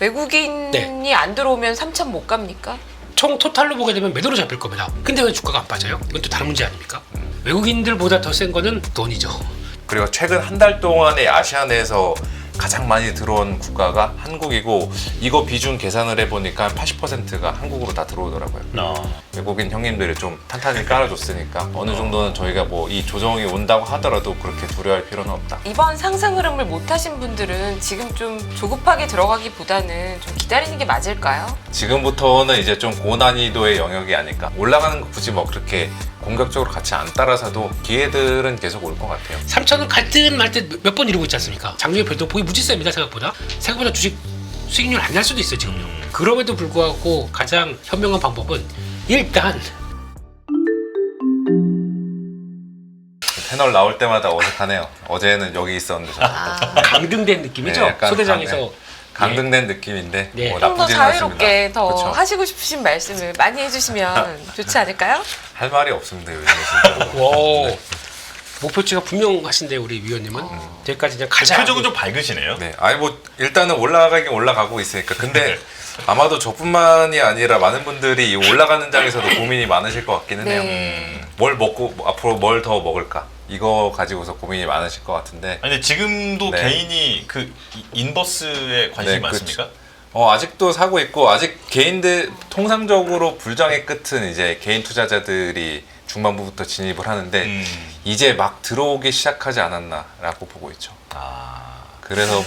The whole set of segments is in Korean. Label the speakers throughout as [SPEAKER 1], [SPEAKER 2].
[SPEAKER 1] 외국인이
[SPEAKER 2] 네.
[SPEAKER 1] 안 들어오면 3천 못 갑니까?
[SPEAKER 2] 총 토탈로 보게 되면 매도로 잡힐 겁니다. 근데 왜 주가가 안 빠져요? 이건 또 다른 문제 아닙니까? 외국인들보다 더 센 거는 돈이죠.
[SPEAKER 3] 그리고 최근 한 달 동안에 아시아 내에서 가장 많이 들어온 국가가 한국이고 이거 비중 계산을 해보니까 80%가 한국으로 다 들어오더라고요. 외국인 형님들이 좀 탄탄히 깔아줬으니까 어느 정도는 저희가 뭐 이 조정이 온다고 하더라도 그렇게 두려워할 필요는 없다.
[SPEAKER 1] 이번 상승 흐름을 못 하신 분들은 지금 좀 조급하게 들어가기보다는 좀 기다리는 게 맞을까요?
[SPEAKER 3] 지금부터는 이제 좀 고난이도의 영역이 아닐까. 올라가는 거 굳이 뭐 그렇게 공격적으로 같이 안 따라서도 기회들은 계속 올 것 같아요.
[SPEAKER 2] 3천은 갈 듯 말 듯 몇 번 이루고 있지 않습니까? 장중에 별도 보기 무지 셉니다. 생각보다 주식 수익률 안 날 수도 있어요 지금요. 그럼에도 불구하고 가장 현명한 방법은 일단
[SPEAKER 3] 패널 나올 때마다 어색하네요. 어제는 여기 있었는데 저는
[SPEAKER 2] 강등된 느낌이죠.
[SPEAKER 3] 네, 약간
[SPEAKER 2] 소대장에서
[SPEAKER 3] 강등된 느낌인데
[SPEAKER 2] 네.
[SPEAKER 3] 뭐
[SPEAKER 1] 좀 더
[SPEAKER 3] 나쁘지는 않습니다.
[SPEAKER 1] 자유롭게 더
[SPEAKER 3] 그렇죠.
[SPEAKER 1] 하시고 싶으신 말씀을 많이 해주시면 좋지 않을까요?
[SPEAKER 3] 할 말이 없습니다 요즘에 진짜.
[SPEAKER 2] 와 목표치가 분명하신데 우리 위원님은 여기까지 그냥 가자.
[SPEAKER 4] 표정은 좀 밝으시네요.
[SPEAKER 3] 네, 아니 뭐 일단은 올라가긴 올라가고 있으니까. 근데 아마도 저뿐만이 아니라 많은 분들이 이 올라가는 장에서도 고민이 많으실 것 같기는 해요.
[SPEAKER 1] 네.
[SPEAKER 3] 뭘 먹고 앞으로 뭘 더 먹을까? 이거 가지고서 고민이 많으실 것 같은데.
[SPEAKER 4] 아니 근데 지금도
[SPEAKER 3] 네.
[SPEAKER 4] 개인이 그 인버스에 관심이
[SPEAKER 3] 네,
[SPEAKER 4] 많습니까?
[SPEAKER 3] 아직도 사고 있고 아직 개인들 통상적으로 불장의 끝은 이제 개인 투자자들이 중반부부터 진입을 하는데 이제 막 들어오기 시작하지 않았나라고 보고 있죠.
[SPEAKER 4] 아,
[SPEAKER 3] 그래서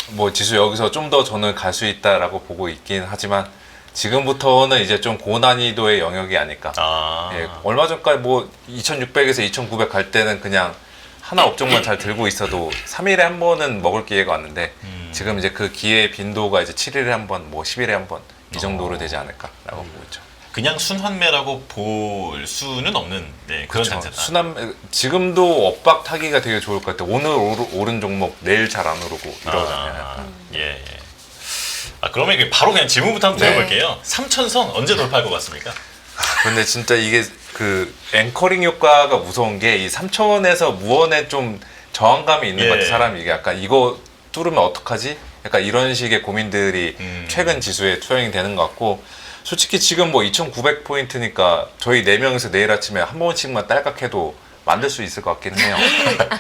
[SPEAKER 3] 뭐 지수 여기서 좀 더 저는 갈 수 있다라고 보고 있긴 하지만 지금부터는 이제 좀 고난이도의 영역이 아닐까. 예, 얼마 전까지 뭐 2600에서 2900 갈 때는 그냥 하나 업종만 잘 들고 있어도 3일에 한 번은 먹을 기회가 왔는데 지금 이제 그 기회의 빈도가 이제 7일에 한 번, 뭐 10일에 한 번 이 정도로 되지 않을까라고 보고 있죠.
[SPEAKER 4] 그냥 순환매라고 볼 수는 없는 그런
[SPEAKER 3] 그렇죠.
[SPEAKER 4] 장세다.
[SPEAKER 3] 지금도 엇박 타기가 되게 좋을 것 같아요. 오늘 오른 종목 내일 잘 안 오르고 이러잖아요.
[SPEAKER 4] 예. 그러면 이게 바로 그냥 질문부터 한번
[SPEAKER 1] 네.
[SPEAKER 4] 드려볼게요. 3천선 언제 돌파할 것 같습니까?
[SPEAKER 3] 근데 진짜 이게 그 앵커링 효과가 무서운 게 이 3천원에서 무언에 좀 저항감이 있는 것 같아요. 사람이 이게 약간 이거 뚫으면 어떡하지? 약간 이런 식의 고민들이 최근 지수에 투영이 되는 것 같고 솔직히 지금 뭐 2,900포인트니까 저희 4명이서 내일 아침에 한 번씩만 딸깍해도 만들 수 있을 것 같긴 해요.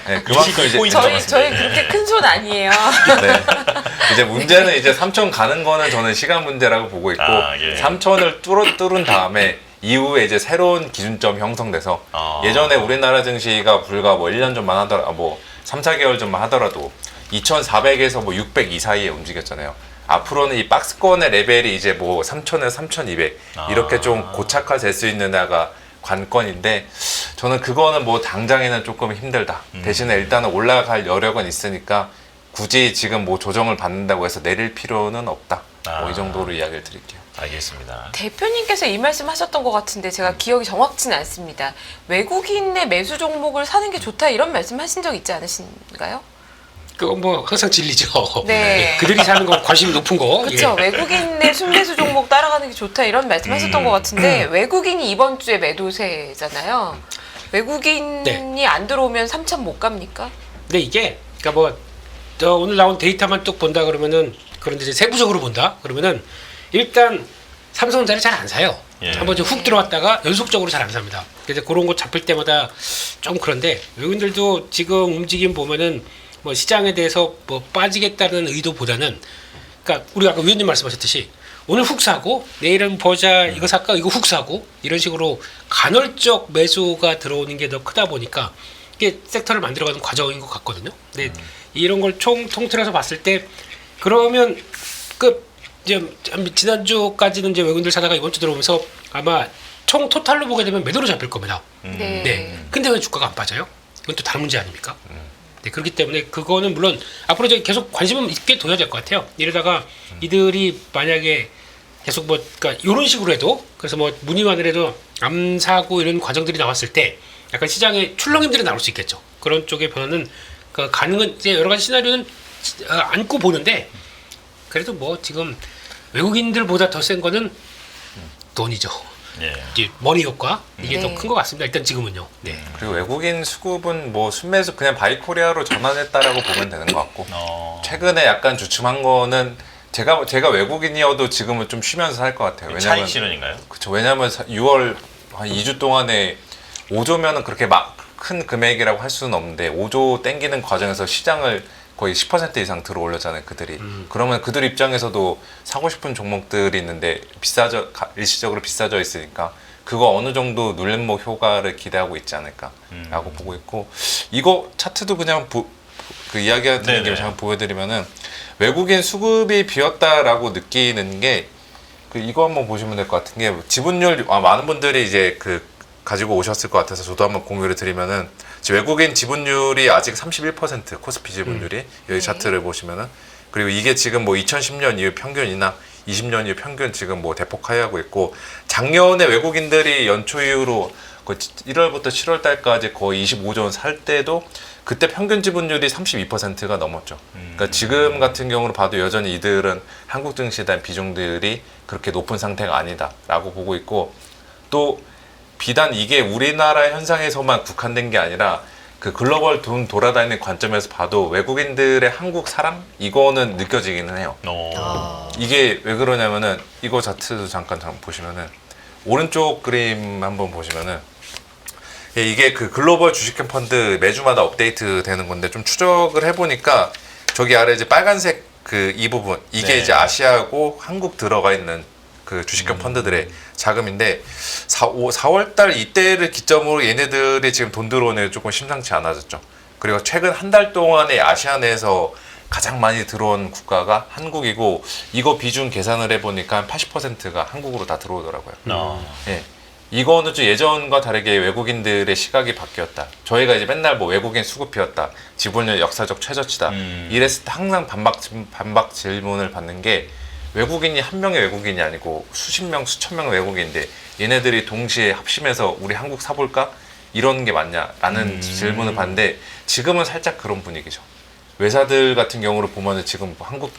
[SPEAKER 3] 네, 그만큼 이제
[SPEAKER 4] 22포인트
[SPEAKER 1] 저희 그렇게 큰 손 아니에요.
[SPEAKER 3] 네. 이제 문제는 이제 3천 가는 거는 저는 시간 문제라고 보고 있고 3천을 뚫은 다음에 이후에 이제 새로운 기준점 형성돼서 예전에 우리나라 증시가 불과 뭐 1년 전만 하더라도 뭐 3, 4개월 전만 하더라도 2,400에서 뭐 600 이 사이에 움직였잖아요. 앞으로는 이 박스권의 레벨이 이제 뭐 3,000에서 3,200 이렇게 좀 고착화될 수 있는 데가 관건인데 저는 그거는 뭐 당장에는 조금 힘들다. 대신에 일단은 올라갈 여력은 있으니까 굳이 지금 뭐 조정을 받는다고 해서 내릴 필요는 없다. 뭐 이 정도로 이야기를 드릴게요.
[SPEAKER 4] 알겠습니다.
[SPEAKER 1] 대표님께서 이 말씀 하셨던 것 같은데 제가 기억이 정확치는 않습니다. 외국인의 매수 종목을 사는 게 좋다 이런 말씀 하신 적 있지 않으신가요?
[SPEAKER 2] 그건 뭐 항상 진리죠.
[SPEAKER 1] 네.
[SPEAKER 2] 그들이 사는 건 관심이 높은 거.
[SPEAKER 1] 그렇죠. 외국인의 순매수 종목 따라가는 게 좋다 이런 말씀 하셨던 것 같은데 외국인이 이번 주에 매도세잖아요. 외국인이
[SPEAKER 2] 네.
[SPEAKER 1] 안 들어오면 3천 못 갑니까?
[SPEAKER 2] 근데 이게 그러니까 뭐 오늘 나온 데이터만 뚝 본다 그러면은 그런데 이제 세부적으로 본다 그러면은 일단 삼성전자를 잘 안 사요. 한번 좀 훅 들어왔다가 연속적으로 잘 안 삽니다. 그래서 그런 거 잡힐 때마다 좀 그런데 외국인들도 지금 움직임 보면은 뭐 시장에 대해서 뭐 빠지겠다는 의도보다는 그러니까 우리 아까 위원님 말씀하셨듯이 오늘 훅 사고 내일은 보자 이거 살까 이거 훅 사고 이런 식으로 간헐적 매수가 들어오는 게 더 크다 보니까 이게 섹터를 만들어가는 과정인 것 같거든요. 근데 이런 걸 통틀어서 봤을 때 그러면 이제 지난주까지는 이제 외국인들 사다가 이번 주 들어오면서 아마 총 토탈로 보게 되면 매도로 잡힐 겁니다. 네. 근데 왜 주가가 안 빠져요? 이건 또 다른 문제 아닙니까? 네, 그렇기 때문에 그거는 물론 앞으로 이제 계속 관심은 있게 둬야 될 것 같아요. 이러다가 이들이 만약에 계속 뭐 그러니까 이런 식으로 해도 그래서 뭐 문의만을 해도 안 사고 이런 과정들이 나왔을 때 약간 시장에 출렁임들이 나올 수 있겠죠. 그런 쪽의 변화는 가능한 이제 여러 가지 시나리오는 안고 보는데 그래도 뭐 지금 외국인들보다 더 센 거는 돈이죠. 이제 머니 효과 이게 더 큰 것 같습니다. 일단 지금은요. 네.
[SPEAKER 3] 그리고 외국인 수급은 뭐 순매수 그냥 바이코리아로 전환했다라고 보면 되는 것 같고 최근에 약간 주춤한 거는 제가 외국인이어도 지금은 좀 쉬면서 살 것 같아요. 왜냐면
[SPEAKER 4] 차익 실현인가요?
[SPEAKER 3] 그렇죠. 왜냐면 6월 한 2주 동안에 5조면은 그렇게 막 큰 금액이라고 할 수는 없는데 5조 땡기는 과정에서 시장을 거의 10% 이상 들어 올렸잖아요, 그들이. 그러면 그들 입장에서도 사고 싶은 종목들이 있는데 일시적으로 비싸져 있으니까 그거 어느 정도 눌림목 효과를 기대하고 있지 않을까라고 보고 있고, 이거 차트도 그냥 그 이야기가 드는 김에 잠깐 보여드리면은 외국인 수급이 비었다라고 느끼는 게 그 이거 한번 보시면 될 것 같은 게 지분율 많은 분들이 이제 그 가지고 오셨을 것 같아서 저도 한번 공유를 드리면은 외국인 지분율이 아직 31% 코스피 지분율이 여기 차트를 보시면은, 그리고 이게 지금 뭐 2010년 이후 평균이나 20년 이후 평균 지금 뭐 대폭 하회하고 있고, 작년에 외국인들이 연초 이후로 1월부터 7월 달까지 거의 25조 원 살 때도 그때 평균 지분율이 32%가 넘었죠. 그러니까 지금 같은 경우로 봐도 여전히 이들은 한국 증시에 대한 비중들이 그렇게 높은 상태가 아니다라고 보고 있고, 또 비단 이게 우리나라 현상에서만 국한된 게 아니라 그 글로벌 돈 돌아다니는 관점에서 봐도 외국인들의 한국 사랑? 이거는 느껴지기는 해요. 이게 왜 그러냐면은 이거 차트도 잠깐 보시면은 오른쪽 그림 한번 보시면은 이게 그 글로벌 주식형 펀드 매주마다 업데이트 되는 건데, 좀 추적을 해보니까 저기 아래 이제 빨간색 그 이 부분 이게 이제 아시아고 한국 들어가 있는 그 주식형 펀드들의 자금인데 4월 달 이때를 기점으로 얘네들이 지금 돈 들어오는 게 조금 심상치 않아졌죠. 그리고 최근 한 달 동안에 아시아 내에서 가장 많이 들어온 국가가 한국이고, 이거 비중 계산을 해보니까 한 80%가 한국으로 다 들어오더라고요. 예. 이거는 좀 예전과 다르게 외국인들의 시각이 바뀌었다. 저희가 이제 맨날 뭐 외국인 수급이었다, 지분율 역사적 최저치다 이랬을 때 항상 반박 질문을 받는 게, 외국인이 한 명의 외국인이 아니고 수십 명, 수천 명의 외국인인데 얘네들이 동시에 합심해서 우리 한국 사볼까? 이런 게 맞냐라는 질문을 받는데, 지금은 살짝 그런 분위기죠. 외사들 같은 경우를 보면 지금 한국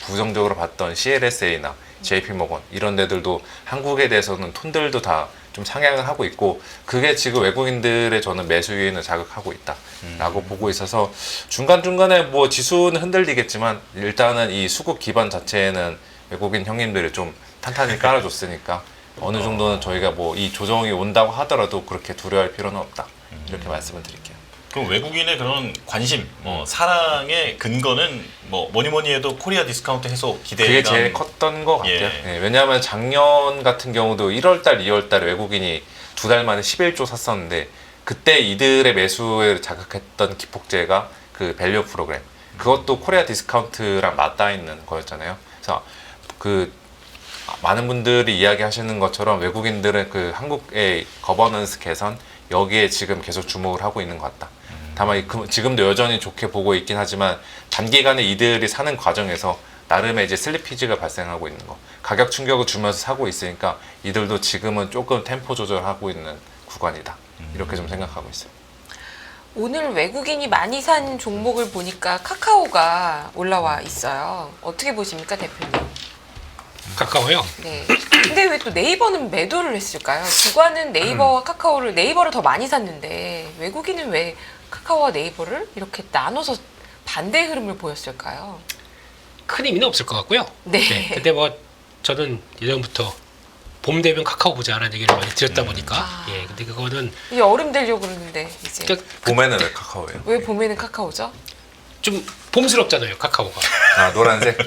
[SPEAKER 3] 부정적으로 봤던 CLSA나 JP모건 이런 데들도 한국에 대해서는 톤들도 다 좀 상향을 하고 있고, 그게 지금 외국인들의 저는 매수 유인을 자극하고 있다라고 보고 있어서, 중간중간에 뭐 지수는 흔들리겠지만 일단은 이 수급 기반 자체에는 외국인 형님들이 좀 탄탄히 깔아줬으니까 어느 정도는 저희가 뭐 이 조정이 온다고 하더라도 그렇게 두려워할 필요는 없다, 이렇게 말씀을 드릴게요.
[SPEAKER 4] 그럼 외국인의 그런 관심, 사랑의 근거는 뭐 뭐니 해도 코리아 디스카운트 해소 기대감.
[SPEAKER 3] 그게 제일 컸던 것 같아요. 예, 왜냐하면 작년 같은 경우도 1월달, 2월달 외국인이 2달 만에 11조 샀었는데, 그때 이들의 매수를 자극했던 기폭제가 그 밸류 프로그램, 그것도 코리아 디스카운트랑 맞닿아 있는 거였잖아요. 그래서 그 많은 분들이 이야기하시는 것처럼 외국인들은 그 한국의 거버넌스 개선, 여기에 지금 계속 주목을 하고 있는 것 같다. 다만 지금도 여전히 좋게 보고 있긴 하지만 단기간에 이들이 사는 과정에서 나름의 이제 슬리피지가 발생하고 있는 거, 가격 충격을 주면서 사고 있으니까 이들도 지금은 조금 템포 조절하고 있는 구간이다, 이렇게 좀 생각하고 있어요.
[SPEAKER 1] 오늘 외국인이 많이 산 종목을 보니까 카카오가 올라와 있어요. 어떻게 보십니까, 대표님?
[SPEAKER 2] 카카오요?
[SPEAKER 1] 네. 근데 왜 또 네이버는 매도를 했을까요? 주관은 네이버와 카카오를, 네이버를 더 많이 샀는데 외국인은 왜 카카오와 네이버를 이렇게 나눠서 반대 흐름을 보였을까요?
[SPEAKER 2] 큰 의미는 없을 것 같고요.
[SPEAKER 1] 네.
[SPEAKER 2] 근데 뭐 저는 예전부터 봄 되면 카카오 보자라는 얘기를 많이 드렸다 보니까 근데 그거는
[SPEAKER 1] 이게 얼음 되려고 그러는데 이제
[SPEAKER 2] 그러니까
[SPEAKER 3] 봄에는 왜 카카오예요?
[SPEAKER 1] 왜 봄에는 카카오죠?
[SPEAKER 2] 좀 봄스럽잖아요, 카카오가.
[SPEAKER 3] 아, 노란색?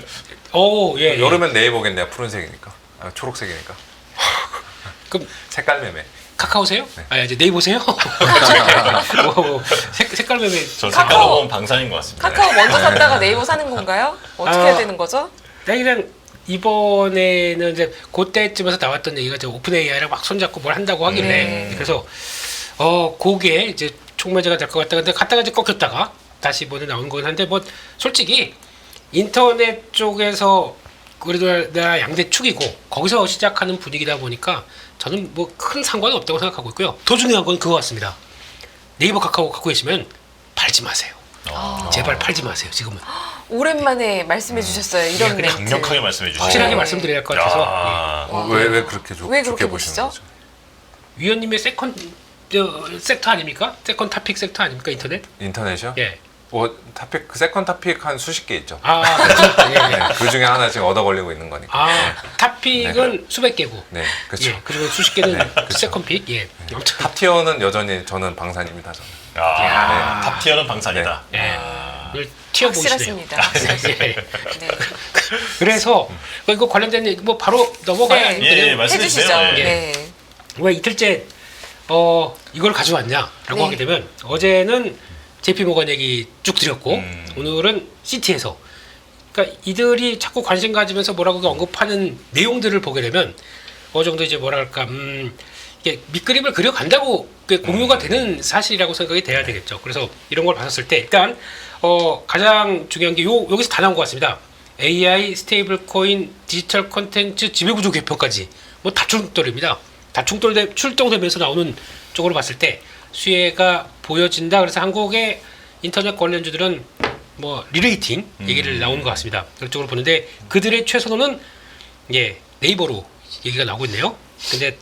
[SPEAKER 2] 예.
[SPEAKER 3] 여름엔 네이버겠네요. 푸른색이니까. 아, 초록색이니까.
[SPEAKER 2] 그럼
[SPEAKER 3] 색깔 매매.
[SPEAKER 2] 카카오세요?
[SPEAKER 3] 네.
[SPEAKER 2] 이제 네이버세요? 색깔 매매.
[SPEAKER 4] 저
[SPEAKER 1] 카카오.
[SPEAKER 4] 색깔로 보면 방산인 것 같습니다.
[SPEAKER 1] 카카오 먼저 샀다가 네이버 사는 건가요? 어떻게 해야 되는 거죠?
[SPEAKER 2] 그냥 이번에는 이제 그때쯤에서 나왔던 얘기가 이제 오픈 AI랑 막 손잡고 뭘 한다고 하길래 그래서 그게 이제 촉매제가 될 것 같다. 근데 갔다가 이제 꺾였다가 다시 이번에 나온 건 한데, 뭐 솔직히 인터넷 쪽에서 그래도 나 양대축이고 거기서 시작하는 분위기다 보니까 저는 뭐 큰 상관은 없다고 생각하고 있고요. 더 중요한 건 그거 같습니다. 네이버 카카오 갖고 계시면 팔지 마세요. 제발 팔지 마세요. 지금은
[SPEAKER 1] 오랜만에 말씀해 주셨어요. 이런
[SPEAKER 2] 그냥
[SPEAKER 1] 멘트.
[SPEAKER 4] 강력하게 말씀해 주시죠.
[SPEAKER 2] 확실하게 말씀드려야 할 것 같아서
[SPEAKER 3] 왜 그렇게
[SPEAKER 1] 왜
[SPEAKER 3] 좋게
[SPEAKER 1] 그렇게
[SPEAKER 3] 보시는
[SPEAKER 1] 보시죠?
[SPEAKER 3] 거죠?
[SPEAKER 2] 위원님의 세컨 섹터 아닙니까? 세컨 타픽 섹터 아닙니까? 인터넷?
[SPEAKER 3] 인터넷이요?
[SPEAKER 2] 예.
[SPEAKER 3] 뭐 타픽 그 세컨 타픽 한 수십 개 있죠.
[SPEAKER 2] 그렇죠. 예, 예.
[SPEAKER 3] 그 중에 하나 지금 얻어 걸리고 있는 거니까.
[SPEAKER 2] 탑픽은 수백 개고.
[SPEAKER 3] 네, 그렇죠.
[SPEAKER 2] 예, 그중에 수십 개는 세컨픽. 예. 아무튼
[SPEAKER 3] 탑 티어는 여전히 저는 방산입니다. 저는.
[SPEAKER 4] 탑티어는 방산이다.
[SPEAKER 2] 예. 오늘 티어 보시네요.
[SPEAKER 1] 확실하십니다.
[SPEAKER 2] 예.
[SPEAKER 1] 네.
[SPEAKER 2] 그래서 이거 관련된 얘기 뭐 바로 넘어가야
[SPEAKER 1] 네.
[SPEAKER 4] 예, 말씀해
[SPEAKER 1] 해주시죠.
[SPEAKER 4] 주세요. 예.
[SPEAKER 1] 네.
[SPEAKER 2] 왜 이틀째 이걸 가져왔냐라고
[SPEAKER 1] 네.
[SPEAKER 2] 하게 되면 어제는 JP 모건 얘기 쭉 드렸고 오늘은 시티에서 그러니까 이들이 자꾸 관심 가지면서 뭐라고 언급하는 내용들을 보게 되면 어느 정도 이제 뭐랄까 이게 밑그림을 그려간다고 공유가 되는 사실이라고 생각이 돼야 되겠죠. 그래서 이런 걸 봤었을 때 일단 가장 중요한 게 여기서 다 나온 것 같습니다. AI, 스테이블 코인, 디지털 콘텐츠 지배구조 개편까지 뭐 다충돌입니다. 출동되면서 나오는 쪽으로 봤을 때 수혜가 보여진다. 그래서 한국의 인터넷 관련주들은 뭐 리레이팅 얘기를 나오는 것 같습니다. 그런 쪽으로 보는데 그들의 최선호는 네이버로 얘기가 나오고 있네요. 근데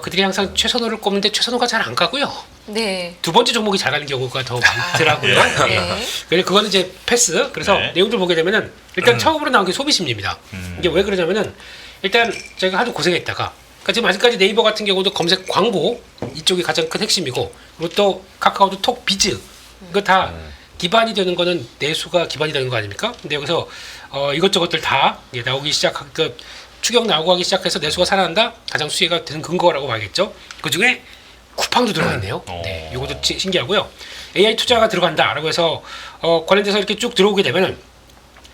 [SPEAKER 2] 그들이 항상 최선호를 꼽는데 최선호가 잘 안 가고요.
[SPEAKER 1] 네.
[SPEAKER 2] 두 번째 종목이 잘 가는 경우가 더 많더라고요.
[SPEAKER 1] 네.
[SPEAKER 2] 그래서 그거는 이제 패스. 그래서
[SPEAKER 4] 네.
[SPEAKER 2] 내용들 보게 되면은 일단 처음으로 나온 게 소비 심리입니다. 이게 왜 그러냐면은 일단 제가 하도 고생했다가 그러니까 지금 아직까지 네이버 같은 경우도 검색 광고 이쪽이 가장 큰 핵심이고 그리고 또 카카오도 톡 비즈 이거 다 기반이 되는 거는 내수가 기반이 되는 거 아닙니까? 근데 여기서 이것저것들 다 나오기 추격 나오고 하기 시작해서 내수가 살아난다 가장 수혜가 되는 근거라고 봐야겠죠. 그 중에 쿠팡도 들어가 있네요. 네, 이것도 신기하고요. AI 투자가 들어간다라고 해서 관련돼서 이렇게 쭉 들어오게 되면은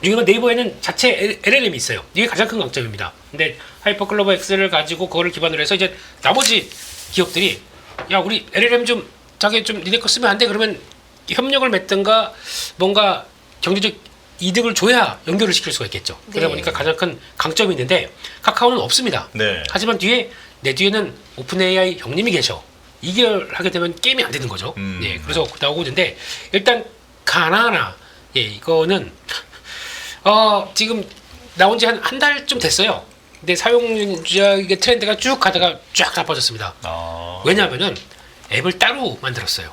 [SPEAKER 2] 지금 네이버에는 자체 LLM이 있어요. 이게 가장 큰 강점입니다. 근데 하이퍼클로버 X를 가지고 그거를 기반으로 해서 이제 나머지 기업들이 야 우리 LLM 좀 자기 좀 니네 거 쓰면 안 돼? 그러면 협력을 맺든가 뭔가 경제적 이득을 줘야 연결을 시킬 수가 있겠죠. 그러다
[SPEAKER 1] 네.
[SPEAKER 2] 보니까 가장 큰 강점이 있는데 카카오는 없습니다.
[SPEAKER 4] 네.
[SPEAKER 2] 하지만 내 뒤에는 오픈 AI 형님이 계셔. 이게 하게 되면 게임이 안 되는 거죠. 예, 그래서 나오고 있는데 일단 가나나 이거는 지금 나온 지 한 달쯤 됐어요. 근데 사용자의 트렌드가 쭉 가다가 쫙 나빠졌습니다. 왜냐하면은 앱을 따로 만들었어요.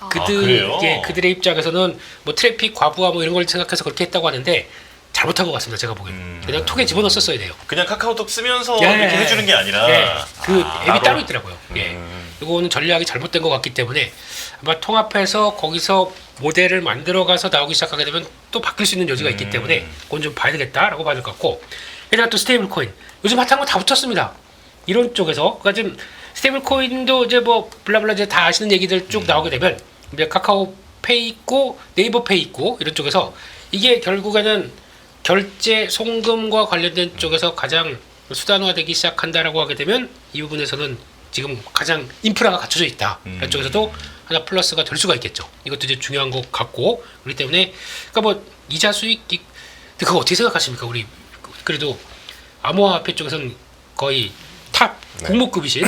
[SPEAKER 4] 그래요?
[SPEAKER 2] 그들의 입장에서는 뭐 트래픽 과부하 뭐 이런 걸 생각해서 그렇게 했다고 하는데 잘못한 것 같습니다. 제가 보기엔 그냥 톡에 집어넣었어야 돼요.
[SPEAKER 4] 그냥 카카오톡 쓰면서
[SPEAKER 2] 예.
[SPEAKER 4] 이렇게 해주는 게 아니라
[SPEAKER 2] 그 앱이 따로 있더라고요. 이거는 전략이 잘못된 것 같기 때문에 아마 통합해서 거기서 모델을 만들어가서 나오기 시작하게 되면 또 바뀔 수 있는 여지가 있기 때문에 그건 좀 봐야 되겠다라고 봐야 될 것 같고 게다가 또 스테이블 코인 요즘 핫한 거 다 붙였습니다. 이런 쪽에서 그러니까 지금 스테이블 코인도 이제 뭐 블라블라 이제 다 아시는 얘기들 쭉 나오게 되면 이제 카카오페이 있고 네이버페이 있고 이런 쪽에서 이게 결국에는 결제 송금과 관련된 쪽에서 가장 수단화되기 시작한다라고 하게 되면 이 부분에서는 지금 가장 인프라가 갖춰져 있다. 이런 쪽에서도 하나 플러스가 될 수가 있겠죠. 이것도 이제 중요한 것 같고 그렇기 때문에 그러니까 뭐 이자 수익 그거 어떻게 생각하십니까? 우리 그래도 암호화폐 쪽에서는 거의 탑 공모급이신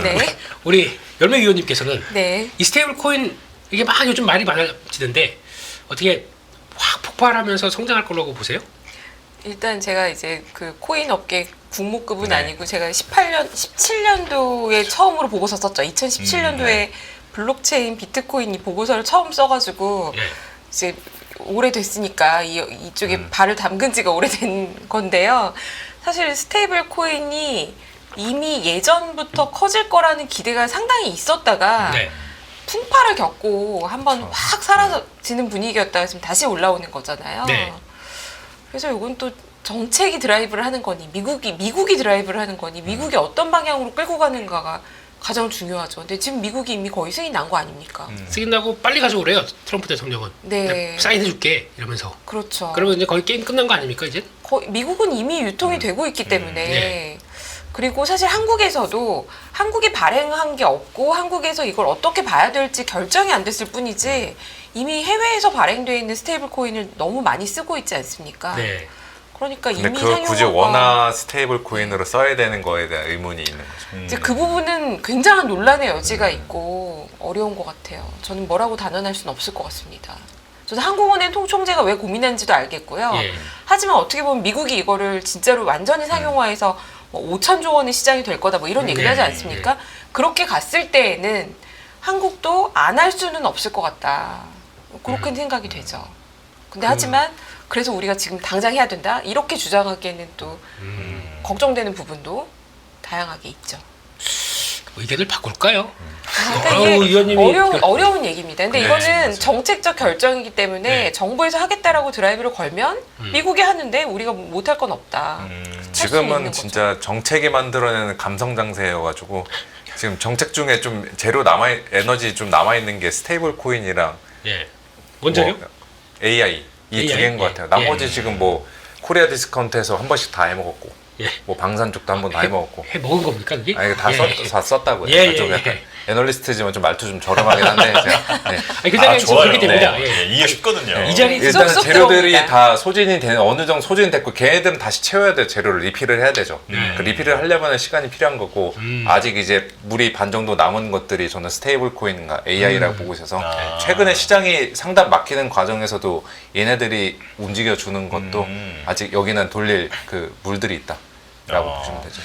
[SPEAKER 1] 네.
[SPEAKER 2] 우리 열매 위원님께서는
[SPEAKER 1] 네.
[SPEAKER 2] 이 스테이블 코인 이게 막 요즘 말이 많아지는데 어떻게 확 폭발하면서 성장할 거라고 보세요?
[SPEAKER 1] 일단 제가 이제 그 코인 업계 국무급은 아니고 제가 17년도에 처음으로 보고서 썼죠. 2017년도에 블록체인 비트코인이 보고서를 처음 써가지고 이제 오래됐으니까 이쪽에 발을 담근 지가 오래된 건데요. 사실 스테이블 코인이 이미 예전부터 커질 거라는 기대가 상당히 있었다가 풍파를 겪고 한번 확 사라지는 분위기였다가 지금 다시 올라오는 거잖아요.
[SPEAKER 2] 네.
[SPEAKER 1] 그래서 이건 또 정책이 드라이브를 하는 거니 미국이 드라이브를 하는 거니 미국이 어떤 방향으로 끌고 가는가가 가장 중요하죠. 근데 지금 미국이 이미 거의 승인 난 거 아닙니까?
[SPEAKER 2] 승인 나고 빨리 가져오래요. 트럼프 대통령은.
[SPEAKER 1] 네.
[SPEAKER 2] 사인해줄게 이러면서.
[SPEAKER 1] 그렇죠.
[SPEAKER 2] 그러면 이제 거의 게임 끝난 거 아닙니까 이제?
[SPEAKER 1] 미국은 이미 유통이 되고 있기 때문에 그리고 사실 한국에서도 한국이 발행한 게 없고 한국에서 이걸 어떻게 봐야 될지 결정이 안 됐을 뿐이지 이미 해외에서 발행되어 있는 스테이블 코인을 너무 많이 쓰고 있지 않습니까?
[SPEAKER 2] 네.
[SPEAKER 1] 그러니까
[SPEAKER 3] 근데
[SPEAKER 1] 이미
[SPEAKER 3] 그 굳이
[SPEAKER 1] 상용화가
[SPEAKER 3] 원화 스테이블 코인으로 써야 되는 거에 대한 의문이 있는 거죠.
[SPEAKER 1] 이제 그 부분은 굉장한 논란의 여지가 있고 어려운 것 같아요. 저는 뭐라고 단언할 수는 없을 것 같습니다. 저는 한국은행 통총재가 왜 고민하는지도 알겠고요. 하지만 어떻게 보면 미국이 이거를 진짜로 완전히 상용화해서 뭐 5천조 원의 시장이 될 거다 뭐 이런 얘기를 하지 않습니까? 그렇게 갔을 때에는 한국도 안 할 수는 없을 것 같다. 그렇게 생각이 되죠. 근데 하지만 그래서 우리가 지금 당장 해야 된다 이렇게 주장하기에는 또 걱정되는 부분도 다양하게 있죠.
[SPEAKER 2] 의견을 바꿀까요?
[SPEAKER 1] 그러니까
[SPEAKER 2] 아우,
[SPEAKER 1] 이게
[SPEAKER 2] 의원님이
[SPEAKER 1] 어려운 얘기입니다. 근데
[SPEAKER 4] 네,
[SPEAKER 1] 이거는
[SPEAKER 4] 맞아요.
[SPEAKER 1] 정책적 결정이기 때문에
[SPEAKER 4] 네.
[SPEAKER 1] 정부에서 하겠다라고 드라이브를 걸면 미국이 하는데 우리가 못할 건 없다. 할수 있는
[SPEAKER 3] 지금은
[SPEAKER 1] 거죠.
[SPEAKER 3] 진짜 정책이 만들어내는 감성 장세여가지고 지금 정책 중에 좀 재료 에너지 좀 남아 있는 게 스테이블 코인이랑
[SPEAKER 2] 예. 원자료?
[SPEAKER 3] 뭐 AI 이 두
[SPEAKER 2] AI,
[SPEAKER 3] 개인 것
[SPEAKER 2] 예.
[SPEAKER 3] 같아요. 나머지
[SPEAKER 2] 예.
[SPEAKER 3] 지금 뭐 코리아 디스카운트에서 한 번씩 다 해먹었고
[SPEAKER 2] 예.
[SPEAKER 3] 뭐 방산 쪽도 한 번 다 해먹었고
[SPEAKER 2] 해 먹은 겁니까 그게?
[SPEAKER 3] 아니 다,
[SPEAKER 2] 예.
[SPEAKER 3] 다 썼다고요.
[SPEAKER 2] 예,
[SPEAKER 3] 좀
[SPEAKER 2] 예,
[SPEAKER 3] 약간
[SPEAKER 2] 예.
[SPEAKER 3] 애널리스트지만 좀 말투 좀 저렴하긴 한데 제가 네.
[SPEAKER 2] 아니, 그 자리에 지금
[SPEAKER 4] 좋아요.
[SPEAKER 2] 그렇게 됩니다.
[SPEAKER 4] 네.
[SPEAKER 2] 예.
[SPEAKER 4] 이게 쉽거든요.
[SPEAKER 3] 네.
[SPEAKER 2] 이 자리
[SPEAKER 3] 일단
[SPEAKER 1] 쏙쏙
[SPEAKER 3] 재료들이
[SPEAKER 1] 들어옵니다.
[SPEAKER 3] 다 소진이 되는 어느 정도 소진이 됐고 걔네들은 다시 채워야 돼 재료를 리필을 해야 되죠. 그 리필을 하려면 시간이 필요한 거고 아직 이제 물이 반 정도 남은 것들이 저는 스테이블 코인과 AI라고 보고 있어서
[SPEAKER 4] 아.
[SPEAKER 3] 최근에 시장이 상당 막히는 과정에서도 얘네들이 움직여 주는 것도 아직 여기는 돌릴 그 물들이 있다라고 보시면 되죠.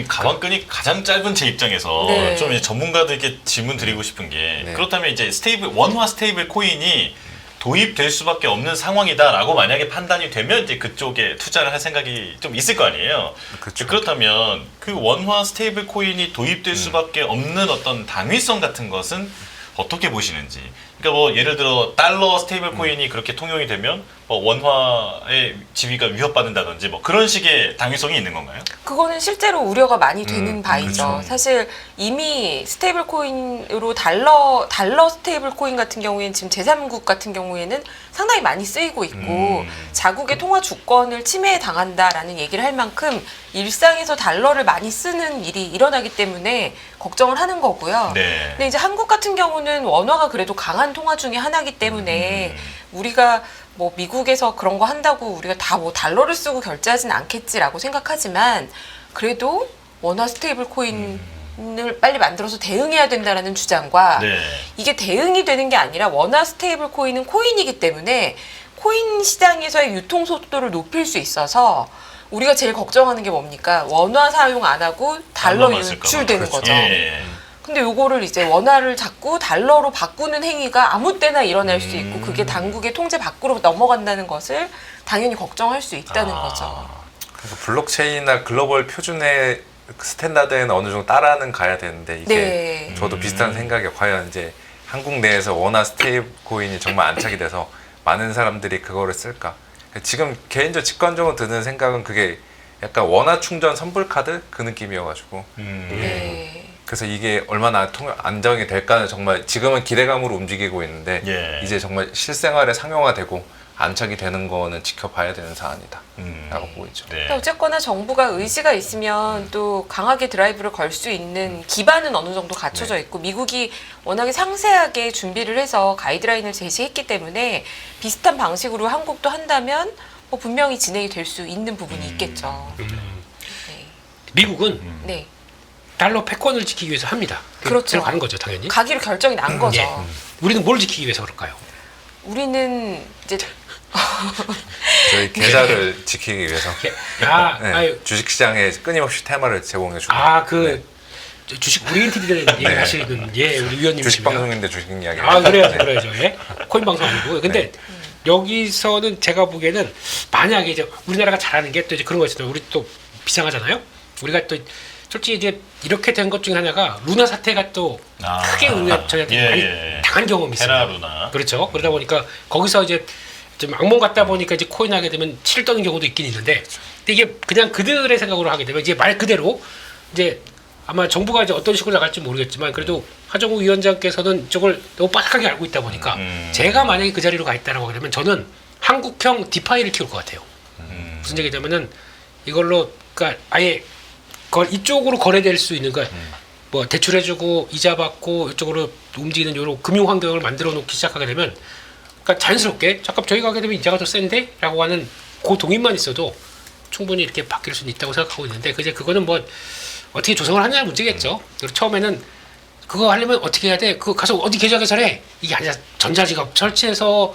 [SPEAKER 4] 가방끈이 가장 짧은 제 입장에서
[SPEAKER 1] 네.
[SPEAKER 4] 좀 이제 전문가들께 질문 드리고 싶은 게
[SPEAKER 3] 네.
[SPEAKER 4] 그렇다면 이제 원화 스테이블 코인이 도입될 수밖에 없는 상황이다라고 만약에 판단이 되면 이제 그쪽에 투자를 할 생각이 좀 있을 거 아니에요.
[SPEAKER 3] 그쵸.
[SPEAKER 4] 그렇다면 그 원화 스테이블 코인이 도입될 수밖에 없는 어떤 당위성 같은 것은 어떻게 보시는지. 그러니까 뭐 예를 들어 달러 스테이블 코인이 그렇게 통용이 되면 뭐 원화의 지위가 위협받는다든지 뭐 그런 식의 당위성이 있는 건가요?
[SPEAKER 1] 그거는 실제로 우려가 많이 되는 바이죠.
[SPEAKER 3] 그렇죠.
[SPEAKER 1] 사실 이미 스테이블 코인으로 달러 스테이블 코인 같은 경우에는 지금 제3국 같은 경우에는 상당히 많이 쓰이고 있고 자국의 통화 주권을 침해에 당한다라는 얘기를 할 만큼 일상에서 달러를 많이 쓰는 일이 일어나기 때문에 걱정을 하는 거고요.
[SPEAKER 4] 네.
[SPEAKER 1] 근데 이제 한국 같은 경우는 원화가 그래도 강한 통화 중에 하나이기 때문에 우리가 뭐 미국에서 그런 거 한다고 우리가 다 뭐 달러를 쓰고 결제하진 않겠지라고 생각하지만 그래도 원화 스테이블 코인을 빨리 만들어서 대응해야 된다라는 주장과
[SPEAKER 4] 네.
[SPEAKER 1] 이게 대응이 되는 게 아니라 원화 스테이블 코인은 코인이기 때문에 코인 시장에서의 유통 속도를 높일 수 있어서 우리가 제일 걱정하는 게 뭡니까? 원화 사용 안 하고 달러
[SPEAKER 4] 달러만 쓸까 봐.
[SPEAKER 1] 유출되는
[SPEAKER 4] 그렇죠.
[SPEAKER 1] 거죠.
[SPEAKER 4] 예.
[SPEAKER 1] 근데 요거를 이제 원화를 자꾸 달러로 바꾸는 행위가 아무 때나 일어날 수 있고 그게 당국의 통제 밖으로 넘어간다는 것을 당연히 걱정할 수 있다는 거죠.
[SPEAKER 3] 그래서 블록체인이나 글로벌 표준의 스탠다드에는 어느 정도 따라는 가야 되는데 이게
[SPEAKER 1] 네.
[SPEAKER 3] 저도 비슷한 생각이에요. 과연 이제 한국 내에서 원화 스테이블 코인이 정말 안착이 돼서 많은 사람들이 그거를 쓸까? 지금 개인적 직관적으로 드는 생각은 그게 약간 원화 충전 선불 카드 그 느낌이어가지고
[SPEAKER 1] 네.
[SPEAKER 3] 그래서 이게 얼마나 안정이 될까는 정말 지금은 기대감으로 움직이고 있는데
[SPEAKER 4] 예.
[SPEAKER 3] 이제 정말 실생활에 상용화되고 안착이 되는 거는 지켜봐야 되는 사안이다 라고 보고 있죠.
[SPEAKER 4] 네.
[SPEAKER 1] 근데 어쨌거나 정부가 의지가 있으면 또 강하게 드라이브를 걸 수 있는 기반은 어느 정도 갖춰져 있고 미국이 워낙에 상세하게 준비를 해서 가이드라인을 제시했기 때문에 비슷한 방식으로 한국도 한다면 뭐 분명히 진행이 될 수 있는 부분이 있겠죠. 네.
[SPEAKER 2] 미국은
[SPEAKER 1] 네.
[SPEAKER 2] 달러 패권을 지키기 위해서 합니다.
[SPEAKER 1] 그렇죠.
[SPEAKER 2] 들어가는 거죠, 당연히.
[SPEAKER 1] 가기로 결정이 난 거죠.
[SPEAKER 2] 예. 우리는 뭘 지키기 위해서 그럴까요?
[SPEAKER 1] 우리는 이제
[SPEAKER 3] 저희 계좌를 지키기 위해서
[SPEAKER 2] 아,
[SPEAKER 3] 네,
[SPEAKER 2] 아유,
[SPEAKER 3] 주식시장에 끊임없이 테마를 제공해 주고
[SPEAKER 2] 주식 오리엔티드 얘기 하시는 예, 우리 위원님이시면.
[SPEAKER 3] 주식 방송인데 주식 이야기.
[SPEAKER 2] 아, 그래야죠. 예. 코인 방송 아니고. 근데 여기서는 제가 보기에는 만약에 이제 우리나라가 잘하는 게 또 이제 그런 거 있어요. 우리 또 비상하잖아요. 우리가 또 솔직히 이제 이렇게 된 것 중에 하나가 루나 사태가 또 크게 저희한테 많이 당한 경험이 있어요.
[SPEAKER 4] 테라루나.
[SPEAKER 2] 그렇죠. 그러다 보니까 거기서 이제 좀 악몽 같다 보니까 이제 코인 하게 되면 치를 떠는 경우도 있긴 있는데, 근데 이게 그냥 그들의 생각으로 하게 되면 이제 말 그대로 이제 아마 정부가 이제 어떤 식으로 나갈지 모르겠지만 그래도 하정우 위원장께서는 이쪽을 너무 빠삭하게 알고 있다 보니까 제가 만약에 그 자리로 가 있다라고 하면 저는 한국형 디파이를 키울 것 같아요. 무슨 얘기냐면은 이걸로 그러니까 아예 이쪽으로 거래될 수 있는 거야. 뭐 대출해주고 이자 받고 이쪽으로 움직이는 요런 금융 환경을 만들어 놓기 시작하게 되면, 그러니까 자연스럽게 잠깐 저희가 하게 되면 이자가 더 센데라고 하는 그 동의만 있어도 충분히 이렇게 바뀔 수는 있다고 생각하고 있는데, 그거는 뭐 어떻게 조성을 하느냐 문제겠죠. 그리고 처음에는 그거 하려면 어떻게 해야 돼? 그거 가서 어디 계좌 개설해? 이게 아니라 전자지갑 설치해서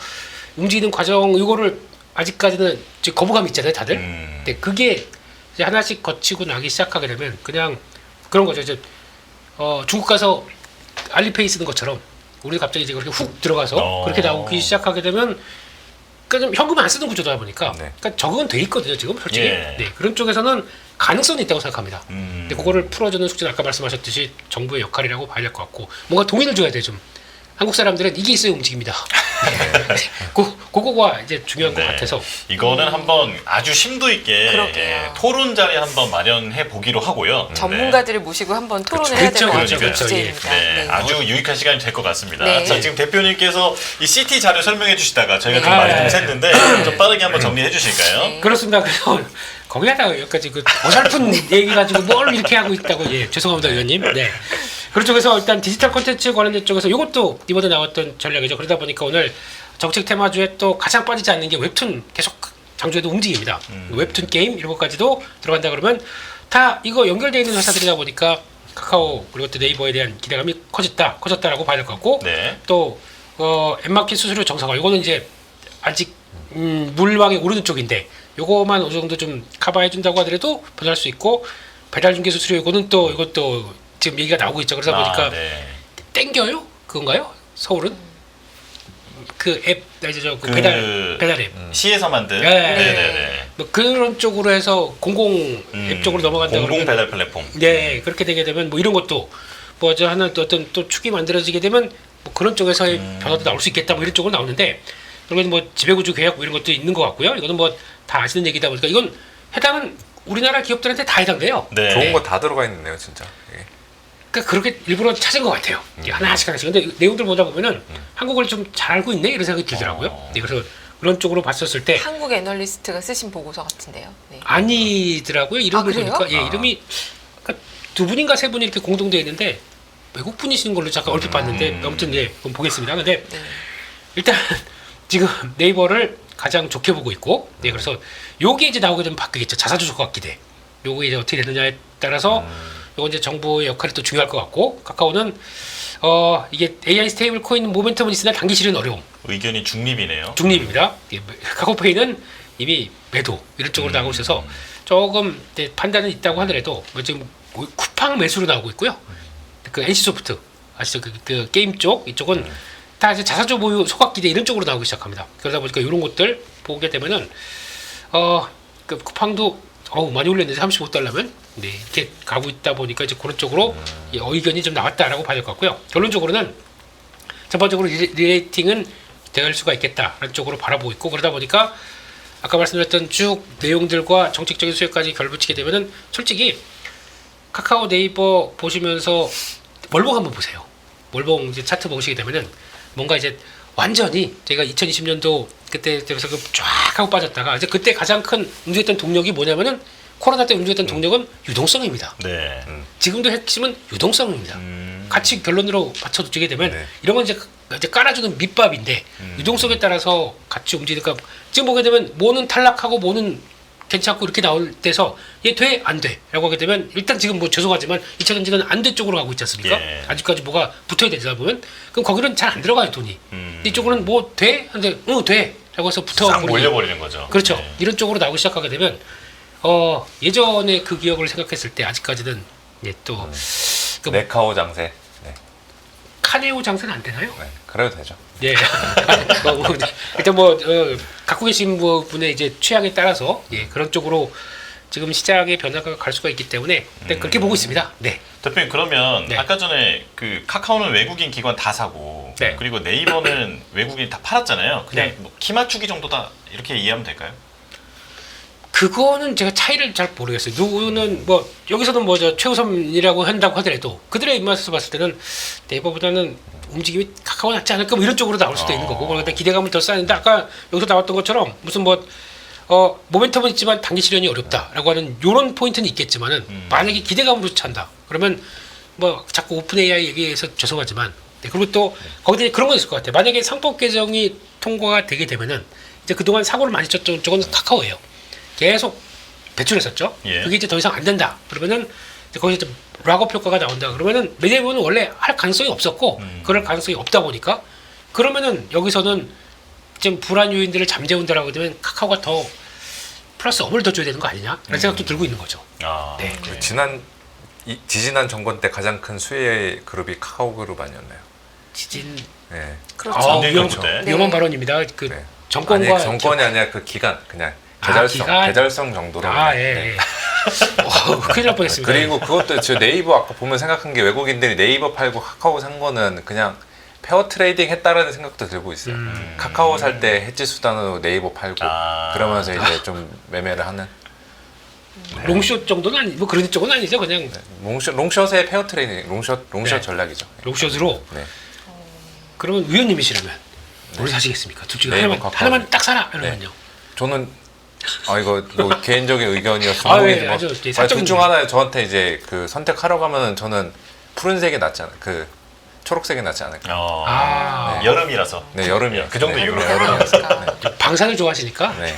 [SPEAKER 2] 움직이는 과정, 이거를 아직까지는 거부감이 있잖아요, 다들. 근데 그게 이제 하나씩 거치고 나기 시작하게 되면 그냥 그런 거죠. 이제 중국 가서 알리페이 쓰는 것처럼 우리 갑자기 이제 그렇게 훅 들어가서 그렇게 나오기 시작하게 되면 그러니까 좀 현금 안 쓰는 구조다 보니까
[SPEAKER 3] 네.
[SPEAKER 2] 그러니까 적응은 돼 있거든요 지금 솔직히.
[SPEAKER 4] 예.
[SPEAKER 2] 네, 그런 쪽에서는 가능성이 있다고 생각합니다. 근데 그거를 풀어주는 숙제는 아까 말씀하셨듯이 정부의 역할이라고 봐야 될 것 같고 뭔가 동의를 줘야 돼 좀. 한국 사람들은 이게 있어야 움직입니다. 그거가 이제 중요한 것 같아서.
[SPEAKER 4] 이거는 한번 아주 심도 있게
[SPEAKER 1] 그러게요.
[SPEAKER 4] 토론 자리 한번 마련해 보기로 하고요.
[SPEAKER 1] 전문가들을 모시고 한번 토론을
[SPEAKER 2] 그쵸,
[SPEAKER 1] 해야 될 것
[SPEAKER 2] 그렇죠,
[SPEAKER 1] 같은
[SPEAKER 2] 그렇죠.
[SPEAKER 1] 주제입니다.
[SPEAKER 4] 네,
[SPEAKER 1] 네.
[SPEAKER 4] 아주 유익한 시간이 될 것 같습니다.
[SPEAKER 1] 네.
[SPEAKER 4] 자, 지금 대표님께서 이 CT 자료 설명해 주시다가 저희가 좀
[SPEAKER 2] 아,
[SPEAKER 4] 말이
[SPEAKER 2] 네.
[SPEAKER 4] 좀 샜는데 좀 빠르게 한번 정리해 주실까요?
[SPEAKER 1] 네.
[SPEAKER 2] 그렇습니다. 그래서 거기다가 여기까지 그 어설픈 얘기 가지고 뭘 이렇게 하고 있다고 죄송합니다 의원님. 네. 그런 쪽에서 일단 디지털 콘텐츠 관련된 쪽에서 이것도 이번에 나왔던 전략이죠. 그러다 보니까 오늘 정책 테마주에 또 가장 빠지지 않는 게 웹툰 계속 장주에도 움직입니다. 웹툰 게임 이런 것까지도 들어간다 그러면 다 이거 연결되어 있는 회사들이다 보니까 카카오 그리고 또 네이버에 대한 기대감이 커졌다라고 봐야 될 것 같고
[SPEAKER 4] 네.
[SPEAKER 2] 또 앱마켓 수수료 정상화 이거는 이제 아직 물망에 오르는 쪽인데 요거만 어느 정도 좀 커버해 준다고 하더라도 변할 수 있고 배달 중개 수수료 이거는 또 이것도 지금 얘기가 나오고 있죠. 그러다 보니까
[SPEAKER 4] 네.
[SPEAKER 2] 땡겨요? 그건가요? 서울은 그 앱 이제 저그
[SPEAKER 4] 그
[SPEAKER 2] 배달 앱
[SPEAKER 4] 시에서 만든
[SPEAKER 2] 네.
[SPEAKER 4] 네네네.
[SPEAKER 2] 뭐 그런 쪽으로 해서 공공 앱 쪽으로 넘어간다
[SPEAKER 4] 공공
[SPEAKER 2] 그러면
[SPEAKER 4] 배달 플랫폼.
[SPEAKER 2] 네 그렇게 되게 되면 뭐 이런 것도 뭐 저 하나 또 어떤 또 축이 만들어지게 되면 뭐 그런 쪽에서의 변화도 나올 수 있겠다 뭐 이런 쪽으로 나오는데 그러면 뭐 지배구조 계약 뭐 이런 것도 있는 것 같고요. 이거는 뭐 다 아시는 얘기다 보니까 이건 해당은 우리나라 기업들한테 다 해당돼요.
[SPEAKER 4] 네.
[SPEAKER 3] 좋은 거 다 들어가 있네요, 진짜. 예.
[SPEAKER 2] 그러니까 그렇게 일부러 찾은 것 같아요. 이게 하나씩. 근데 내용들 보다 보면은 한국을 좀 잘 알고 있네 이런 생각이 들더라고요. 네, 그래서 그런 쪽으로 봤었을 때
[SPEAKER 1] 한국 애널리스트가 쓰신 보고서 같은데요. 네.
[SPEAKER 2] 아니더라고요. 이름을
[SPEAKER 1] 그래요?
[SPEAKER 2] 보니까 이름이 그러니까 두 분인가 세 분이 이렇게 공동되어 있는데 외국 분이신 걸로 잠깐 얼핏 봤는데 아무튼 그럼 보겠습니다. 근데
[SPEAKER 1] 네.
[SPEAKER 2] 일단 지금 네이버를 가장 좋게 보고 있고 그래서 요게 이제 나오게 되면 바뀌겠죠. 자사주소각 기대. 요게 이제 어떻게 되느냐에 따라서 요거 이제 정부의 역할이 또 중요할 것 같고 카카오는 이게 AI 스테이블 코인 모멘텀은 있으나 당기 실은 어려움.
[SPEAKER 4] 의견이 중립이네요.
[SPEAKER 2] 중립입니다. 카카오페이는 이미 매도 이런 쪽으로 나가고 있어서 조금 이제 판단은 있다고 하더라도 뭐 지금 쿠팡 매수로 나오고 있고요. 그 NC소프트 아시죠? 그 게임 쪽 이쪽은 다 이제 자사주 보유 소각 기대 이런 쪽으로 나오기 시작합니다. 그러다 보니까 이런 것들 보게 되면은 그 쿠팡도 많이 올렸는데 35달러면 네 이렇게 가고 있다 보니까 이제 그런 쪽으로 의견이 좀 나왔다라고 봐야 될 것 같고요. 결론적으로는 전반적으로 리레이팅은 될 수가 있겠다라는 쪽으로 바라보고 있고 그러다 보니까 아까 말씀드렸던 쭉 내용들과 정책적인 수혜까지 결부치게 되면은 솔직히 카카오 네이버 보시면서 월봉 한번 보세요. 월봉 이제 차트 보시게 되면은 뭔가 이제 완전히 제가 2020년도 그때 되면서 쫙 하고 빠졌다가 이제 그때 가장 큰 움직였던 동력이 뭐냐면은 코로나 때 움직였던 동력은 유동성입니다.
[SPEAKER 4] 네.
[SPEAKER 2] 지금도 핵심은 유동성입니다. 같이 결론으로 받쳐두게 되면 이런 건 이제 깔아주는 밑밥인데 유동성에 따라서 같이 움직이니까 지금 보게 되면 뭐는 탈락하고 뭐는 괜찮고 이렇게 나올 때서 얘 돼? 안 돼? 라고 하게 되면 일단 지금 뭐 죄송하지만 2차 전지는 안 돼 쪽으로 가고 있지 않습니까?
[SPEAKER 4] 예.
[SPEAKER 2] 아직까지 뭐가 붙어야 되다 보면 그럼 거기는 잘 안 들어가요 돈이. 이쪽으로는 뭐 돼? 근데 돼 라고 해서
[SPEAKER 4] 싹
[SPEAKER 2] 붙어버리고
[SPEAKER 4] 몰려버리는 거죠.
[SPEAKER 2] 그렇죠.
[SPEAKER 4] 네.
[SPEAKER 2] 이런 쪽으로 나오기 시작하게 되면 예전에 그 기억을 생각했을 때 아직까지는 또 그
[SPEAKER 3] 네카오 장세. 네.
[SPEAKER 2] 카네오 장사는 안 되나요?
[SPEAKER 3] 네. 그래도 되죠.
[SPEAKER 2] 예. 일단 갖고 계신 분의 이제 취향에 따라서 그런 쪽으로 지금 시장의 변화가 갈 수가 있기 때문에 일단 그렇게 보고 있습니다. 네.
[SPEAKER 4] 대표님 그러면
[SPEAKER 2] 네.
[SPEAKER 4] 아까 전에 그 카카오는 외국인 기관 다 사고
[SPEAKER 2] 네.
[SPEAKER 4] 그리고 네이버는 외국인 다 팔았잖아요. 그냥
[SPEAKER 2] 네.
[SPEAKER 4] 뭐 키 맞추기 정도다 이렇게 이해하면 될까요?
[SPEAKER 2] 그거는 제가 차이를 잘 모르겠어요. 누구는 뭐 여기서는 뭐 저 최우선이라고 한다고 하더라도 그들의 입맛에서 봤을 때는 네이버보다는 움직임이 카카오가 낫지 않을까 뭐 이런 쪽으로 나올 수도 있는 거고 그러다 기대감을 더 쌓는데 아까 여기서 나왔던 것처럼 무슨 모멘텀은 있지만 단기 실현이 어렵다라고 하는 이런 포인트는 있겠지만은 만약에 기대감으로 찬다 그러면 뭐 자꾸 오픈 AI 얘기해서 죄송하지만 그리고 또 거기에 그런 건 있을 것 같아요. 만약에 상법 개정이 통과가 되게 되면은 이제 그동안 사고를 많이 쳤던 쪽은 카카오예요. 계속 배출했었죠.
[SPEAKER 4] 예.
[SPEAKER 2] 그게 이제 더 이상 안 된다. 그러면은 이제 거기서 이제 락업 효과가 나온다. 그러면은 네이버는 원래 할 가능성이 없었고 그럴 가능성이 없다 보니까 그러면은 여기서는 지금 불안 요인들을 잠재운다라고 되면 카카오가 더 플러스 업을 더 줘야 되는 거 아니냐라는 생각도 들고 있는 거죠.
[SPEAKER 4] 아,
[SPEAKER 2] 네.
[SPEAKER 3] 지난 지지난 정권 때 가장 큰 수혜 그룹이 카카오 그룹 아니었나요?
[SPEAKER 2] 지진
[SPEAKER 3] 네.
[SPEAKER 1] 그렇죠.
[SPEAKER 4] 그렇죠.
[SPEAKER 2] 위험한 발언입니다. 그
[SPEAKER 3] 네.
[SPEAKER 2] 정권과
[SPEAKER 3] 아니, 정권이 아니라 그 기간 그냥
[SPEAKER 2] 기간?
[SPEAKER 3] 계절성 정도로. 그냥.
[SPEAKER 2] 예. 큰일 날 뻔했습니다.
[SPEAKER 3] 그리고 그것도 저 네이버 아까 보면 생각한 게 외국인들이 네이버 팔고 카카오 산 거는 그냥 페어 트레이딩 했다라는 생각도 들고 있어요. 카카오 살 때 해지 수단으로 네이버 팔고 그러면서 이제 좀 매매를 하는.
[SPEAKER 2] 롱숏 정도는 아니 뭐 그런 쪽은 아니죠. 그냥
[SPEAKER 3] 롱숏의 페어 트레이딩, 롱숏
[SPEAKER 2] 네.
[SPEAKER 3] 전략이죠.
[SPEAKER 2] 롱숏으로.
[SPEAKER 3] 네.
[SPEAKER 2] 그러면 위원님이시라면 뭘 사시겠습니까? 둘 중에
[SPEAKER 3] 네이버
[SPEAKER 2] 하나만
[SPEAKER 3] 카카오.
[SPEAKER 2] 하나만 딱 사라 이러면요.
[SPEAKER 3] 저는 이거 뭐 개인적인 의견이어서
[SPEAKER 2] 예, 아주 사적인
[SPEAKER 3] 둘중 하나 저한테 이제 그 선택하라고 하면은 저는 푸른색이 낫지 않아 그 초록색이 낫지 않을까.
[SPEAKER 4] 여름이라서.
[SPEAKER 3] 네, 여름이요.
[SPEAKER 4] 그 정도
[SPEAKER 3] 네,
[SPEAKER 4] 이유로.
[SPEAKER 1] 그러니까.
[SPEAKER 2] 방산을 좋아하시니까.
[SPEAKER 3] 네.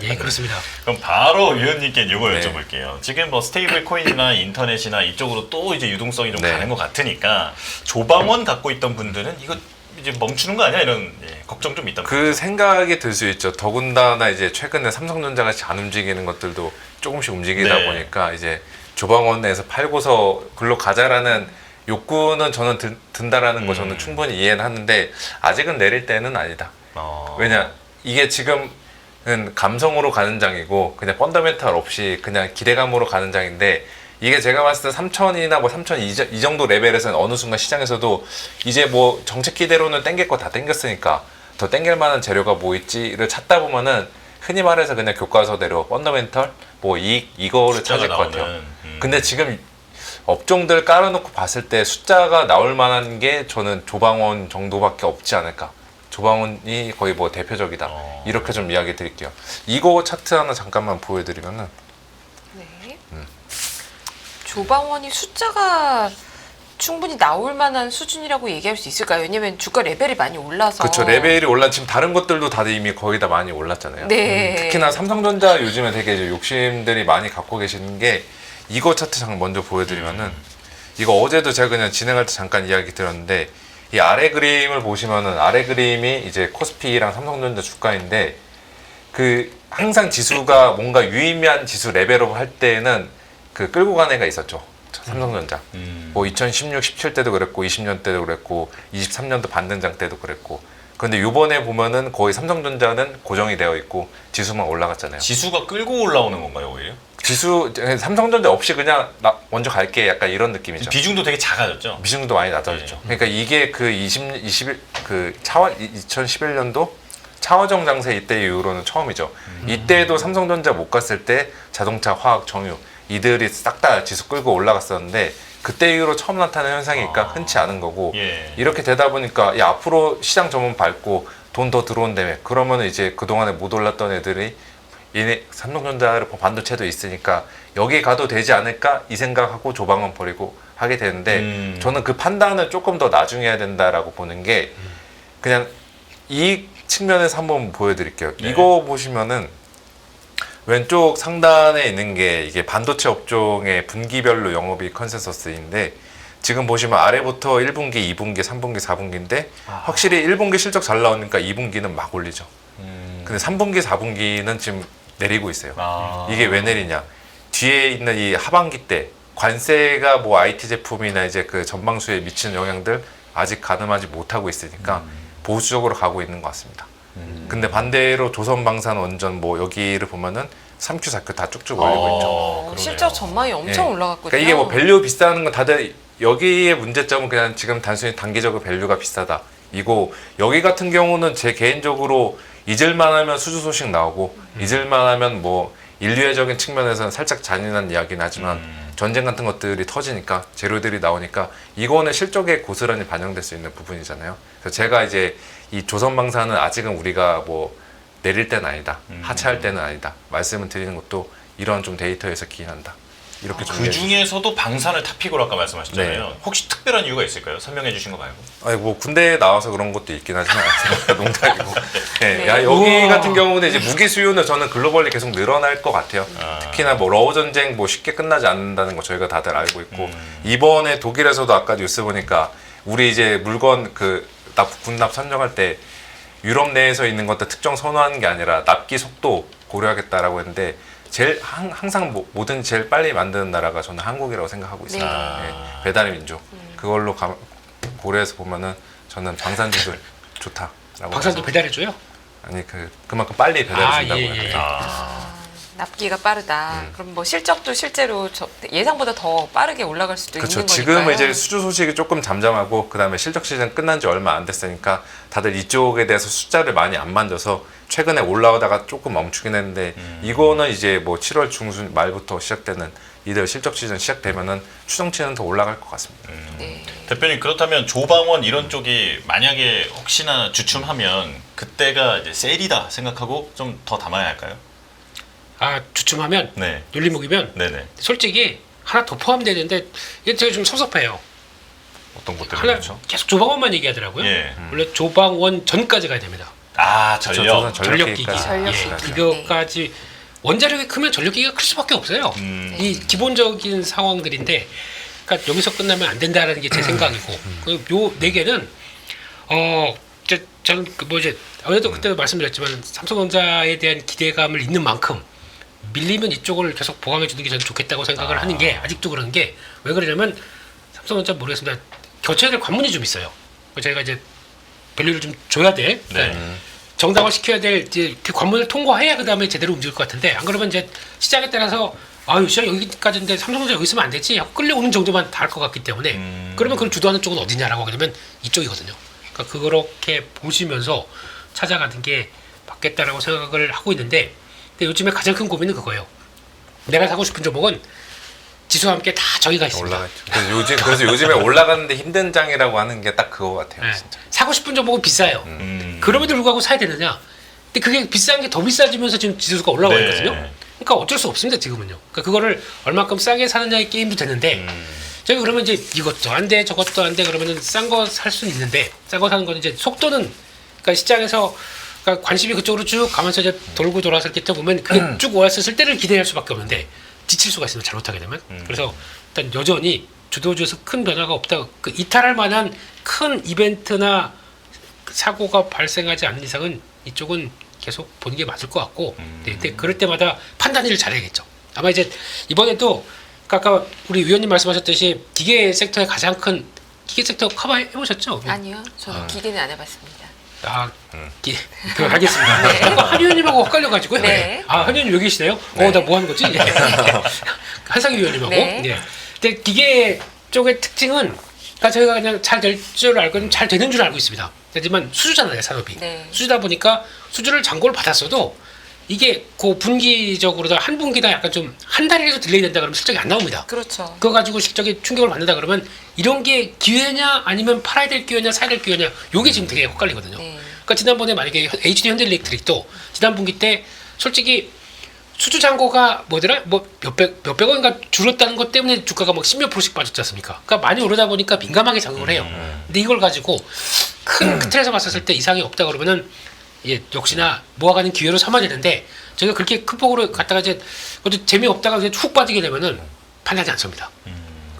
[SPEAKER 2] 예, 그렇습니다.
[SPEAKER 4] 그럼 바로 위원님께 이걸
[SPEAKER 3] 네.
[SPEAKER 4] 여쭤볼게요. 지금 뭐 스테이블 코인이나 인터넷이나 이쪽으로 또 이제 유동성이 좀
[SPEAKER 3] 네.
[SPEAKER 4] 가는 것 같으니까 조방원 갖고 있던 분들은 이거 이제 멈추는 거 아니야 이런 걱정 좀 있단
[SPEAKER 3] 그 생각이 들 수 있죠. 더군다나 이제 최근에 삼성전자 같이 안 움직이는 것들도 조금씩 움직이다
[SPEAKER 4] 네.
[SPEAKER 3] 보니까 이제 조방원에서 팔고서 글로 가자라는 욕구는 저는 든다라는 거 저는 충분히 이해는 하는데 아직은 내릴 때는 아니다. 왜냐 이게 지금은 감성으로 가는 장이고 그냥 펀더멘탈 없이 그냥 기대감으로 가는 장인데 이게 제가 봤을 때 3,000이나 뭐 3,000 이 정도 레벨에서는 어느 순간 시장에서도 이제 뭐 정책 기대로는 땡길 거 다 땡겼으니까 더 땡길 만한 재료가 뭐 있지를 찾다 보면은 흔히 말해서 그냥 교과서대로 펀더멘털 뭐 이익 이거를 찾을 것 같아요. 근데 지금 업종들 깔아놓고 봤을 때 숫자가 나올 만한 게 저는 조방원 정도밖에 없지 않을까. 조방원이 거의 뭐 대표적이다. 이렇게 좀 이야기 드릴게요. 이거 차트 하나 잠깐만 보여드리면은
[SPEAKER 1] 네. 조방원이 숫자가 충분히 나올 만한 수준이라고 얘기할 수 있을까요? 왜냐면 주가 레벨이 많이 올라서.
[SPEAKER 3] 그렇죠. 레벨이 지금 다른 것들도 다들 이미 거의 다 많이 올랐잖아요.
[SPEAKER 1] 네.
[SPEAKER 3] 특히나 삼성전자 요즘에 되게 이제 욕심들이 많이 갖고 계시는 게 이거 차트 잠깐 먼저 보여드리면은 이거 어제도 제가 그냥 진행할 때 잠깐 이야기 드렸는데 이 아래 그림을 보시면은 아래 그림이 이제 코스피랑 삼성전자 주가인데 그 항상 지수가 뭔가 유의미한 지수 레벨업 할 때는 그 끌고 간 애가 있었죠. 삼성전자. 뭐 2016, 17 때도 그랬고 20년 때도 그랬고 23년도 반등장 때도 그랬고. 근데 요번에 보면은 거의 삼성전자는 고정이 되어 있고 지수만 올라갔잖아요.
[SPEAKER 4] 지수가 끌고 올라오는 건가요 오히려?
[SPEAKER 3] 지수 삼성전자 없이 그냥 나 먼저 갈게 약간 이런 느낌이죠.
[SPEAKER 4] 비중도 되게 작아졌죠.
[SPEAKER 3] 비중도 많이 낮아졌죠. 그러니까 이게 그 21 그 2011년도 차화정 장세 이때 이후로는 처음이죠. 이때도 삼성전자 못 갔을 때 자동차, 화학, 정유 이들이 싹 다 지수 끌고 올라갔었는데 그때 이후로 처음 나타나는 현상이니까 흔치 않은 거고 이렇게 되다 보니까 야, 앞으로 시장 전문 밟고 돈 더 들어온다며 그러면 이제 그동안에 못 올랐던 애들이 얘네 삼성전자 반도체도 있으니까 여기 가도 되지 않을까 이 생각하고 조방원 버리고 하게 되는데 저는 그 판단을 조금 더 나중에 해야 된다라고 보는 게 그냥 이 측면에서 한번 보여드릴게요.
[SPEAKER 4] 네.
[SPEAKER 3] 이거 보시면은 왼쪽 상단에 있는 게 이게 반도체 업종의 분기별로 영업이익 컨센서스인데 지금 보시면 아래부터 1분기, 2분기, 3분기, 4분기인데 확실히 1분기 실적 잘 나오니까 2분기는 막 올리죠. 근데 3분기, 4분기는 지금 내리고 있어요. 이게 왜 내리냐? 뒤에 있는 이 하반기 때 관세가 뭐 IT 제품이나 이제 그 전방수에 미치는 영향들 아직 가늠하지 못하고 있으니까 보수적으로 가고 있는 것 같습니다. 근데 반대로 조선방산원전 뭐 여기를 보면은 3Q, 4Q 다 쭉쭉 올리고 있죠.
[SPEAKER 1] 실적 전망이 엄청
[SPEAKER 3] 예.
[SPEAKER 1] 올라갔거든요.
[SPEAKER 3] 그러니까 이게 뭐 밸류 비싸는 건 다들 여기의 문제점은 그냥 지금 단순히 단기적으로 밸류가 비싸다. 이고 여기 같은 경우는 제 개인적으로 잊을만 하면 수주 소식 나오고 잊을만 하면 뭐 인류애적인 측면에서는 살짝 잔인한 이야기는 하지만 전쟁 같은 것들이 터지니까 재료들이 나오니까 이거는 실적에 고스란히 반영될 수 있는 부분이잖아요. 그래서 제가 이제 이 조선방사는 아직은 우리가 뭐 내릴 때는 아니다. 하차할 때는 아니다. 말씀을 드리는 것도 이런 좀 데이터에서 기인한다. 이렇게 좀
[SPEAKER 4] 그 중에서도 방산을 탑픽으로 아까 말씀하셨잖아요.
[SPEAKER 3] 네.
[SPEAKER 4] 혹시 특별한 이유가 있을까요? 설명해 주신 거 말고.
[SPEAKER 3] 아니 뭐 군대에 나와서 그런 것도 있긴 하지만 농담이고. 네.
[SPEAKER 1] 네.
[SPEAKER 3] 야, 여기
[SPEAKER 2] 우와.
[SPEAKER 3] 같은 경우는 이제 무기 수요는 저는 글로벌리 계속 늘어날 것 같아요. 특히나 뭐 러우 전쟁 뭐 쉽게 끝나지 않는다는 거 저희가 다들 알고 있고 이번에 독일에서도 아까 뉴스 보니까 우리 이제 물건 그 군납 선정할 때 유럽 내에서 있는 것들 특정 선호하는 게 아니라 납기 속도 고려하겠다라고 했는데 제일 항상 뭐든 제일 빨리 만드는 나라가 저는 한국이라고 생각하고 있습니다.
[SPEAKER 1] 네.
[SPEAKER 3] 예, 배달의 민족. 그걸로 고려해서 보면은 저는 방산주들 좋다라고.
[SPEAKER 2] 방산도 배달해줘요?
[SPEAKER 3] 아니 그만큼 빨리 배달해준다고요.
[SPEAKER 2] 예, 예.
[SPEAKER 3] 네.
[SPEAKER 1] 납기가 빠르다. 그럼 뭐 실적도 실제로 예상보다 더 빠르게 올라갈 수도
[SPEAKER 3] 그렇죠.
[SPEAKER 1] 있는
[SPEAKER 3] 지금
[SPEAKER 1] 거니까요.
[SPEAKER 3] 이제 수주 소식이 조금 잠잠하고 그다음에 실적 시즌 끝난 지 얼마 안 됐으니까 다들 이쪽에 대해서 숫자를 많이 안 만져서 최근에 올라오다가 조금 멈추긴 했는데 이거는 이제 뭐 7월 중순 말부터 시작되는 이들 실적 시즌 시작되면은 추정치는 더 올라갈 것 같습니다.
[SPEAKER 1] 네.
[SPEAKER 4] 대표님 그렇다면 조방원 이런 쪽이 만약에 혹시나 주춤하면 그때가 이제 세일이다 생각하고 좀 더 담아야 할까요?
[SPEAKER 2] 주춤하면
[SPEAKER 4] 네.
[SPEAKER 2] 눌림목이면
[SPEAKER 4] 네네.
[SPEAKER 2] 솔직히 하나 더 포함되는데 이게 되게 좀 섭섭해요.
[SPEAKER 3] 어떤 것들이
[SPEAKER 2] 하나
[SPEAKER 3] 그렇죠?
[SPEAKER 2] 계속 조방원만 얘기하더라고요.
[SPEAKER 4] 예.
[SPEAKER 2] 원래 조방원 전까지 가야 됩니다.
[SPEAKER 4] 아
[SPEAKER 3] 그렇죠.
[SPEAKER 4] 전력.
[SPEAKER 2] 전력기기.
[SPEAKER 1] 전력기기.
[SPEAKER 2] 이거까지 원자력이 크면 전력기가 클 수밖에 없어요. 이 기본적인 상황들인데, 그러니까 여기서 끝나면 안 된다라는 게 제 생각이고, 요 네 개는 저는 이제 아무래도 그때도 말씀드렸지만 삼성전자에 대한 기대감을 있는 만큼 밀리면 이쪽을 계속 보강해 주는 게 저는 좋겠다고 생각을 하는 게 아직도 그런 게 왜 그러냐면 삼성전자 모르겠습니다. 교체해야 될 관문이 좀 있어요. 저희가 이제 밸류를 좀 줘야 돼.
[SPEAKER 4] 네.
[SPEAKER 2] 정당화 시켜야 될 이제 그 관문을 통과해야 그 다음에 제대로 움직일 것 같은데 안 그러면 이제 시장에 따라서 시장 여기까지인데 삼성전자 여기 있으면 안 되지 하고 끌려오는 정도만 다 할 것 같기 때문에 그러면 그걸 주도하는 쪽은 어디냐라고 하게 되면 이쪽이거든요. 그러니까 그렇게 보시면서 찾아가는 게 맞겠다라고 생각을 하고 있는데 근데 요즘에 가장 큰 고민은 그거예요. 내가 사고 싶은 종목은 지수와 함께 다 저기가 있습니다.
[SPEAKER 3] 올라갔죠. 그래서 요즘에 올라가는데 힘든 장이라고 하는 게 딱 그거 같아요.
[SPEAKER 2] 네.
[SPEAKER 3] 진짜.
[SPEAKER 2] 사고 싶은 종목은 비싸요. 그럼에도 불구하고 사야 되느냐? 근데 그게 비싼 게 더 비싸지면서 지금 지수가 올라오고
[SPEAKER 4] 네.
[SPEAKER 2] 있거든요. 그러니까 어쩔 수 없습니다 지금은요. 그러니까 그거를 얼마큼 싸게 사느냐의 게임도 되는데 저희가 그러면 이제 이것도 안 돼, 저것도 안 돼 그러면은 싼 거 살 수는 있는데 싼 거 사는 건 이제 속도는 그러니까 시장에서 그러니까 관심이 그쪽으로 쭉 가면서 이제 돌고 돌아서 이렇게 보면 그게 쭉 왔을 때를 기대할 수밖에 없는데 지칠 수가 있습니다. 잘못하게 되면. 그래서 일단 여전히 주도주에서 큰 변화가 없다. 그 이탈할 만한 큰 이벤트나 사고가 발생하지 않는 이상은 이쪽은 계속 보는 게 맞을 것 같고, 네, 근데 그럴 때마다 판단을 잘해야겠죠. 아마 이제 이번에도 아까 우리 위원님 말씀하셨듯이 기계 섹터의 가장 큰 기계 섹터 커버해 보셨죠?
[SPEAKER 1] 아니요, 저는 기대는 안 해봤습니다.
[SPEAKER 2] 그 알겠습니다.
[SPEAKER 1] 네.
[SPEAKER 2] 잠깐 한 위원님하고 헷갈려가지고요.
[SPEAKER 1] 네.
[SPEAKER 2] 한 위원님 여기 계시네요.
[SPEAKER 3] 네.
[SPEAKER 2] 나 뭐 하는 거지? 한상희 위원님하고.
[SPEAKER 1] 네.
[SPEAKER 2] 네. 근데 기계 쪽의 특징은 그러니까 저희가 그냥 잘 될 줄 알고 잘 되는 줄 알고 있습니다. 하지만 수주잖아요, 산업이.
[SPEAKER 1] 네.
[SPEAKER 2] 수주다 보니까 수주를 잔고를 받았어도 이게 그 분기적으로 한 분기다 약간 좀 한 달이라도 딜레이 된다 그러면 실적이 안 나옵니다.
[SPEAKER 1] 그렇죠.
[SPEAKER 2] 그거 가지고 실적에 충격을 받는다 그러면 이런 게 기회냐 아니면 팔아야 될 기회냐 사야 될 기회냐 요게 지금 되게 헷갈리거든요.
[SPEAKER 1] 네.
[SPEAKER 2] 그러니까 지난번에 만약에 HD 현대일렉트릭도 지난 분기 때 솔직히 수주 잔고가 뭐더라 뭐 몇백 원인가 줄었다는 것 때문에 주가가 막 10몇 %씩 빠졌지 않습니까? 그러니까 많이 오르다 보니까 민감하게 작용을 해요. 근데 이걸 가지고 큰 틀에서 봤었을 때 이상이 없다 그러면은 역시나 모아가는 기회로 삼아야 되는데 저희가 그렇게 큰 폭으로 갔다가 이제 재미없다가 이제 훅 빠지게 되면은 판단이 안 섭니다.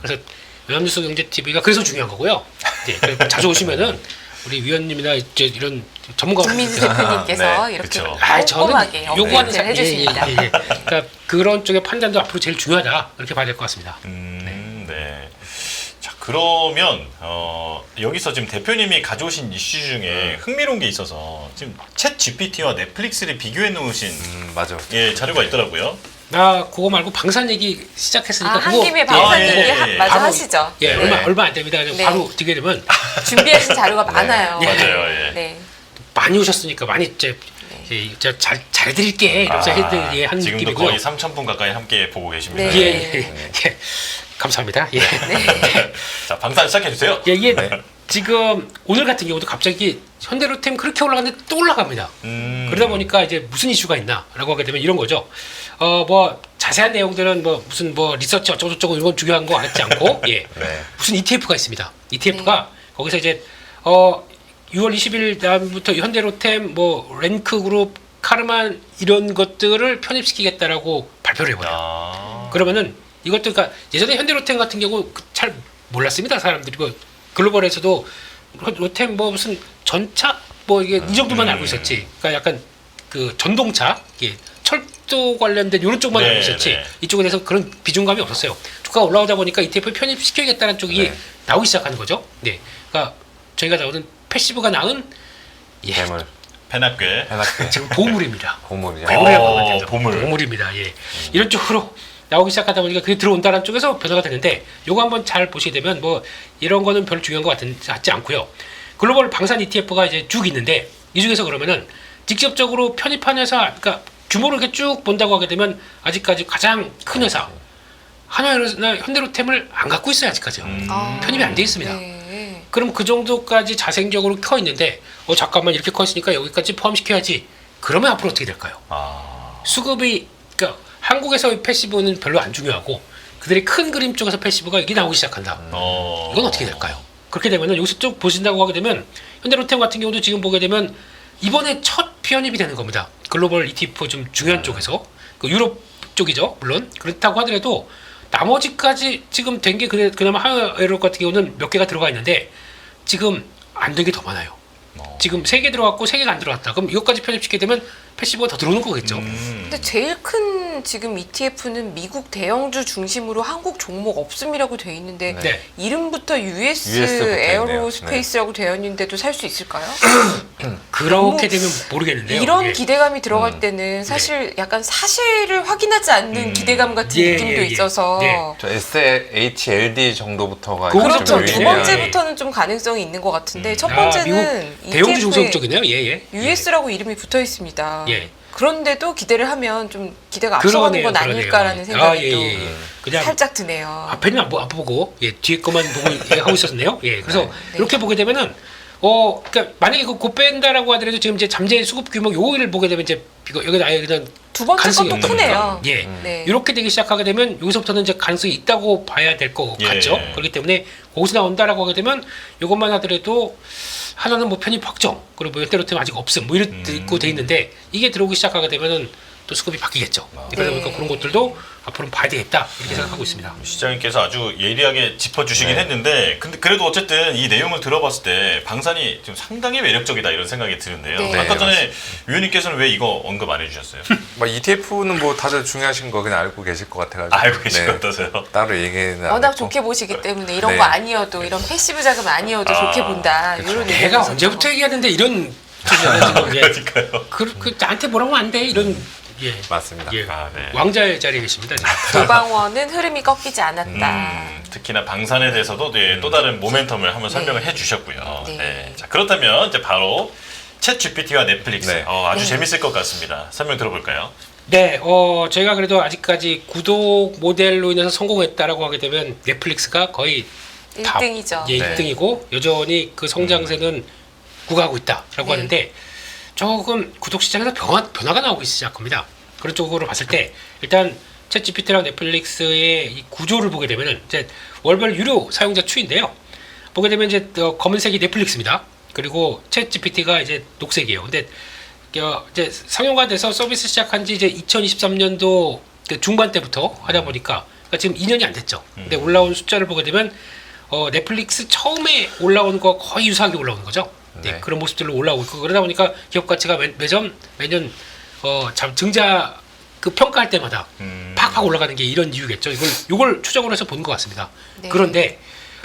[SPEAKER 2] 그래서 연합뉴스 경제TV가 그래서 중요한 거고요. 네, 자주 오시면은 우리 위원님이나 이제 이런 전문가
[SPEAKER 1] 김민수 대표님께서
[SPEAKER 4] 네,
[SPEAKER 1] 이렇게
[SPEAKER 4] 그쵸.
[SPEAKER 1] 꼼꼼하게
[SPEAKER 2] 요구하는
[SPEAKER 1] 업데이트를 해주십니다.
[SPEAKER 2] 그러니까 그런 쪽의 판단도 앞으로 제일 중요하다 이렇게 봐야 될 것 같습니다.
[SPEAKER 4] 네. 자 그러면 여기서 지금 대표님이 가져오신 이슈 중에 흥미로운 게 있어서 지금 챗 GPT와 넷플릭스를 비교해 놓으신
[SPEAKER 3] 맞아.
[SPEAKER 4] 자료가 있더라고요.
[SPEAKER 2] 나 그거 말고 방산 얘기 시작했으니까
[SPEAKER 1] 한
[SPEAKER 2] 그거
[SPEAKER 1] 김에 방산 얘기
[SPEAKER 4] 예.
[SPEAKER 1] 마저
[SPEAKER 2] 바로,
[SPEAKER 1] 하시죠.
[SPEAKER 2] 예,
[SPEAKER 1] 네.
[SPEAKER 2] 얼마 안 됩니다.
[SPEAKER 1] 네.
[SPEAKER 2] 바로 뒤게 되면
[SPEAKER 1] 준비하신 자료가 많아요.
[SPEAKER 2] 예.
[SPEAKER 4] 맞아요, 예.
[SPEAKER 1] 네.
[SPEAKER 2] 많이 오셨으니까 많이 이제 잘 드릴게 이러면서 한
[SPEAKER 4] 지금도
[SPEAKER 2] 느낌이고요.
[SPEAKER 4] 거의 3,000분 가까이 함께 보고 계십니다.
[SPEAKER 1] 네.
[SPEAKER 2] 예. 감사합니다. 예.
[SPEAKER 4] 자 방산 시작해 주세요.
[SPEAKER 2] 예, 이게 지금 오늘 같은 경우도 갑자기 현대로템 그렇게 올라갔는데 또 올라갑니다. 그러다 보니까 이제 무슨 이슈가 있나라고 하게 되면 이런 거죠. 뭐 자세한 내용들은 뭐 무슨 뭐 리서치 어쩌고저쩌고 이런 건 중요한 거 알지 않고
[SPEAKER 3] 네.
[SPEAKER 2] 무슨 ETF가 있습니다. ETF가 거기서 이제 6월 20일 다음부터 현대로템 뭐 렌크그룹 카르만 이런 것들을 편입시키겠다라고 발표를 해버려요. 그러면은 이것도 그러니까 예전에 현대로템 같은 경우 잘 몰랐습니다. 사람들이 글로벌에서도 로템 뭐 무슨 전차 뭐 이게 이 정도만 알고 있었지. 그러니까 약간 그 전동차 이게 철도 관련된 이런 쪽만 알고 있었지 이쪽에 대해서 그런 비중감이 없었어요. 주가가 올라오다 보니까 ETF 편입시켜야겠다는 쪽이 나오기 시작하는 거죠. 네, 그러니까 저희가 나오는 패시브가 낳은
[SPEAKER 3] 뇌물.
[SPEAKER 4] 페나꽤.
[SPEAKER 2] 지금 보물입니다.
[SPEAKER 3] 보물이요.
[SPEAKER 2] 보물입니다. 예, 이런 쪽으로 나오기 시작하다 보니까 그게 들어온다는 쪽에서 변화가 되는데 요거 한번 잘 보시게 되면 뭐 이런 거는 별로 중요한 것 같지 않고요. 글로벌 방산 ETF가 이제 쭉 있는데 이 중에서 그러면은 직접적으로 편입한 회사, 그러니까 규모를 이렇게 쭉 본다고 하게 되면 아직까지 가장 큰 회사 한화나 현대로템을 안 갖고 있어요. 아직까지요. 편입이 안 돼 있습니다.
[SPEAKER 1] 네.
[SPEAKER 2] 그럼 그 정도까지 자생적으로 켜 있는데 잠깐만 이렇게 커 있으니까 여기까지 포함시켜야지. 그러면 앞으로 어떻게 될까요? 수급이 그러니까 한국에서의 패시브는 별로 안 중요하고 그들이 큰 그림 쪽에서 패시브가 이게 나오기 시작한다. 이건 어떻게 될까요? 그렇게 되면은 여기서 쭉 보신다고 하게 되면 현대로템 같은 경우도 지금 보게 되면 이번에 첫 편입이 되는 겁니다. 글로벌 ETF 좀 중요한 쪽에서 그 유럽 쪽이죠. 물론 그렇다고 하더라도 나머지까지 지금 된 게 그나마 한화에로 같은 경우는 몇 개가 들어가 있는데 지금 안 된 게 더 많아요. 지금 3개 들어갔고 3개가 안 들어갔다. 그럼 이것까지 편입시키게 되면 패시브가 더 들어오는 거겠죠.
[SPEAKER 1] 근데 제일 큰 지금 ETF는 미국 대형주 중심으로 한국 종목 없음이라고 돼 있는데
[SPEAKER 2] 네.
[SPEAKER 1] 이름부터 US
[SPEAKER 3] 붙어 있네요.
[SPEAKER 1] 에어로스페이스라고 되어 있는데도 살 수 있을까요?
[SPEAKER 2] 그렇게 되면 모르겠는데요.
[SPEAKER 1] 이런
[SPEAKER 2] 예.
[SPEAKER 1] 기대감이 들어갈 때는 사실 약간 사실을 확인하지 않는 기대감 같은
[SPEAKER 2] 예,
[SPEAKER 1] 느낌도
[SPEAKER 2] 예, 예.
[SPEAKER 1] 있어서
[SPEAKER 2] 네.
[SPEAKER 3] 저 SHLD 정도부터가
[SPEAKER 2] 그렇죠.
[SPEAKER 1] 그렇죠.
[SPEAKER 3] 좀
[SPEAKER 1] 두
[SPEAKER 3] 유의미한-
[SPEAKER 1] 번째부터는 좀 가능성이 있는 것 같은데 첫 번째는
[SPEAKER 2] 미국 대형주
[SPEAKER 1] ETF에
[SPEAKER 2] 중소형 쪽이네요. 예.
[SPEAKER 1] US라고 이름이 붙어 있습니다.
[SPEAKER 2] 예.
[SPEAKER 1] 그런데도 기대를 하면 좀 기대가 앞서가는 건 아닐까라는 생각이 또
[SPEAKER 2] 그냥
[SPEAKER 1] 살짝 드네요.
[SPEAKER 2] 앞에는 안 보고 뒤에 것만 보고 하고 있었네요. 예. 그래서
[SPEAKER 1] 네.
[SPEAKER 2] 이렇게 보게 되면은 그러니까 만약에 곧 뺀다라고 하더라도 지금 이제 잠재 수급 규모 요일을 보게 되면 이제 이거 여기 아예 그냥
[SPEAKER 1] 두 번째
[SPEAKER 2] 가능성이
[SPEAKER 1] 것도
[SPEAKER 2] 없다
[SPEAKER 1] 크네요.
[SPEAKER 2] 보니까. 예.
[SPEAKER 1] 네.
[SPEAKER 2] 이렇게 되기 시작하게 되면 여기서부터는 이제 가능성이 있다고 봐야 될 것
[SPEAKER 4] 예.
[SPEAKER 2] 같죠. 그렇기 때문에 거기서 나온다라고 하게 되면 이것만 하더라도 하나는 뭐 편입 확정 그리고 뭐 현대로템 아직 없음 뭐 이렇게 돼 있는데 이게 들어오기 시작하게 되면은 또 수급이 바뀌겠죠. 그러다 보니까
[SPEAKER 1] 네.
[SPEAKER 2] 그런 것들도 앞으로는 봐야 되겠다 이렇게 생각하고 있습니다.
[SPEAKER 4] 시장님께서 아주 예리하게 짚어주시긴
[SPEAKER 3] 네.
[SPEAKER 4] 했는데 근데 그래도 어쨌든 이 내용을 들어봤을 때 방산이 좀 상당히 매력적이다 이런 생각이 드는데요.
[SPEAKER 1] 네.
[SPEAKER 4] 아까
[SPEAKER 3] 네,
[SPEAKER 4] 전에 위원님께서는 왜 이거 언급 안 해주셨어요?
[SPEAKER 3] 뭐 ETF는 뭐 다들 중요하신 거 그냥 알고 계실 것 같아가지고.
[SPEAKER 4] 알고 계신
[SPEAKER 3] 네.
[SPEAKER 4] 것 같아서요.
[SPEAKER 3] 따로 얘기는 안
[SPEAKER 1] 워낙
[SPEAKER 3] 했고.
[SPEAKER 1] 좋게 보시기 때문에 이런
[SPEAKER 3] 네.
[SPEAKER 1] 거 아니어도 이런 패시브 자금 아니어도 좋게 본다. 이런
[SPEAKER 2] 내가
[SPEAKER 1] 얘기가
[SPEAKER 2] 언제부터 얘기하는데 이런 소리잖아요, 지금. 예.
[SPEAKER 4] 그러니까요.
[SPEAKER 2] 그 나한테 뭐라고 안 돼 이런 예.
[SPEAKER 3] 맞습니다.
[SPEAKER 2] 예.
[SPEAKER 4] 아, 네.
[SPEAKER 2] 왕자의 자리에 계십니다. 지금.
[SPEAKER 1] 도방원은 흐름이 꺾이지 않았다.
[SPEAKER 4] 특히나 방산에 대해서도 또 다른 모멘텀을 한번 설명을 해주셨고요.
[SPEAKER 1] 네.
[SPEAKER 4] 네. 자, 그렇다면 이제 바로 챗 GPT와 넷플릭스
[SPEAKER 3] 네.
[SPEAKER 4] 아주
[SPEAKER 1] 네.
[SPEAKER 4] 재밌을 것 같습니다. 설명 들어볼까요?
[SPEAKER 2] 네, 저희가 그래도 아직까지 구독 모델로 인해서 성공했다라고 하게 되면 넷플릭스가 거의
[SPEAKER 1] 1등이죠.
[SPEAKER 2] 예,
[SPEAKER 3] 네.
[SPEAKER 2] 1등이고 여전히 그 성장세는 구가하고 있다라고
[SPEAKER 1] 네.
[SPEAKER 2] 하는데 조금 구독 시장에서 변화가 나오기 시작합니다. 그런 쪽으로 봤을 때 일단 챗 GPT랑 넷플릭스의 이 구조를 보게 되면은 이제 월별 유료 사용자 추인데요. 보게 되면 이제 검은색이 넷플릭스입니다. 그리고 챗 GPT가 이제 녹색이에요. 근데 이제 상용화 돼서 서비스 시작한 지 이제 2023년도 중반 때부터 하다 보니까 그러니까 지금 2년이 안 됐죠. 근데 올라온 숫자를 보게 되면 넷플릭스 처음에 올라오는 거 거의 유사하게 올라오는 거죠. 네,
[SPEAKER 3] 네.
[SPEAKER 2] 그런 모습들로 올라오고 있고 그러다 보니까 기업 가치가 매년 증자 그 평가할 때마다 팍팍 올라가는 게 이런 이유겠죠. 이걸 추정을 해서 본 것 같습니다.
[SPEAKER 1] 네.
[SPEAKER 2] 그런데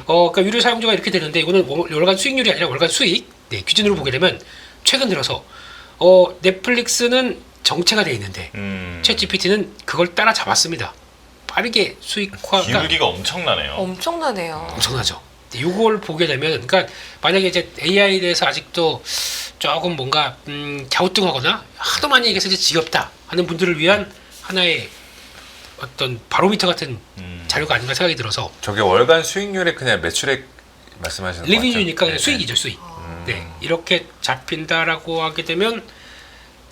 [SPEAKER 2] 그러니까 유료 사용자가 이렇게 되는데 이거는 월간 수익률이 아니라 월간 수익 기준으로 보게 되면 최근 들어서 넷플릭스는 정체가 돼 있는데 챗 GPT는 그걸 따라잡았습니다. 빠르게 수익화가
[SPEAKER 4] 기울기가 엄청나네요.
[SPEAKER 1] 엄청나네요.
[SPEAKER 2] 엄청나죠. 이걸 보게 되면 그러니까 만약에 이제 AI에 대해서 아직도 조금 뭔가 갸우뚱하거나 하도 많이 얘기해서 이제 지겹다 하는 분들을 위한 하나의 어떤 바로미터 같은 자료가 아닌가 생각이 들어서
[SPEAKER 3] 저게 월간 수익률이 그냥 매출액 말씀하시는 거 맞죠?
[SPEAKER 2] 리뷰니까 그냥
[SPEAKER 3] 네,
[SPEAKER 2] 수익이죠 수익. 네 이렇게 잡힌다라고 하게 되면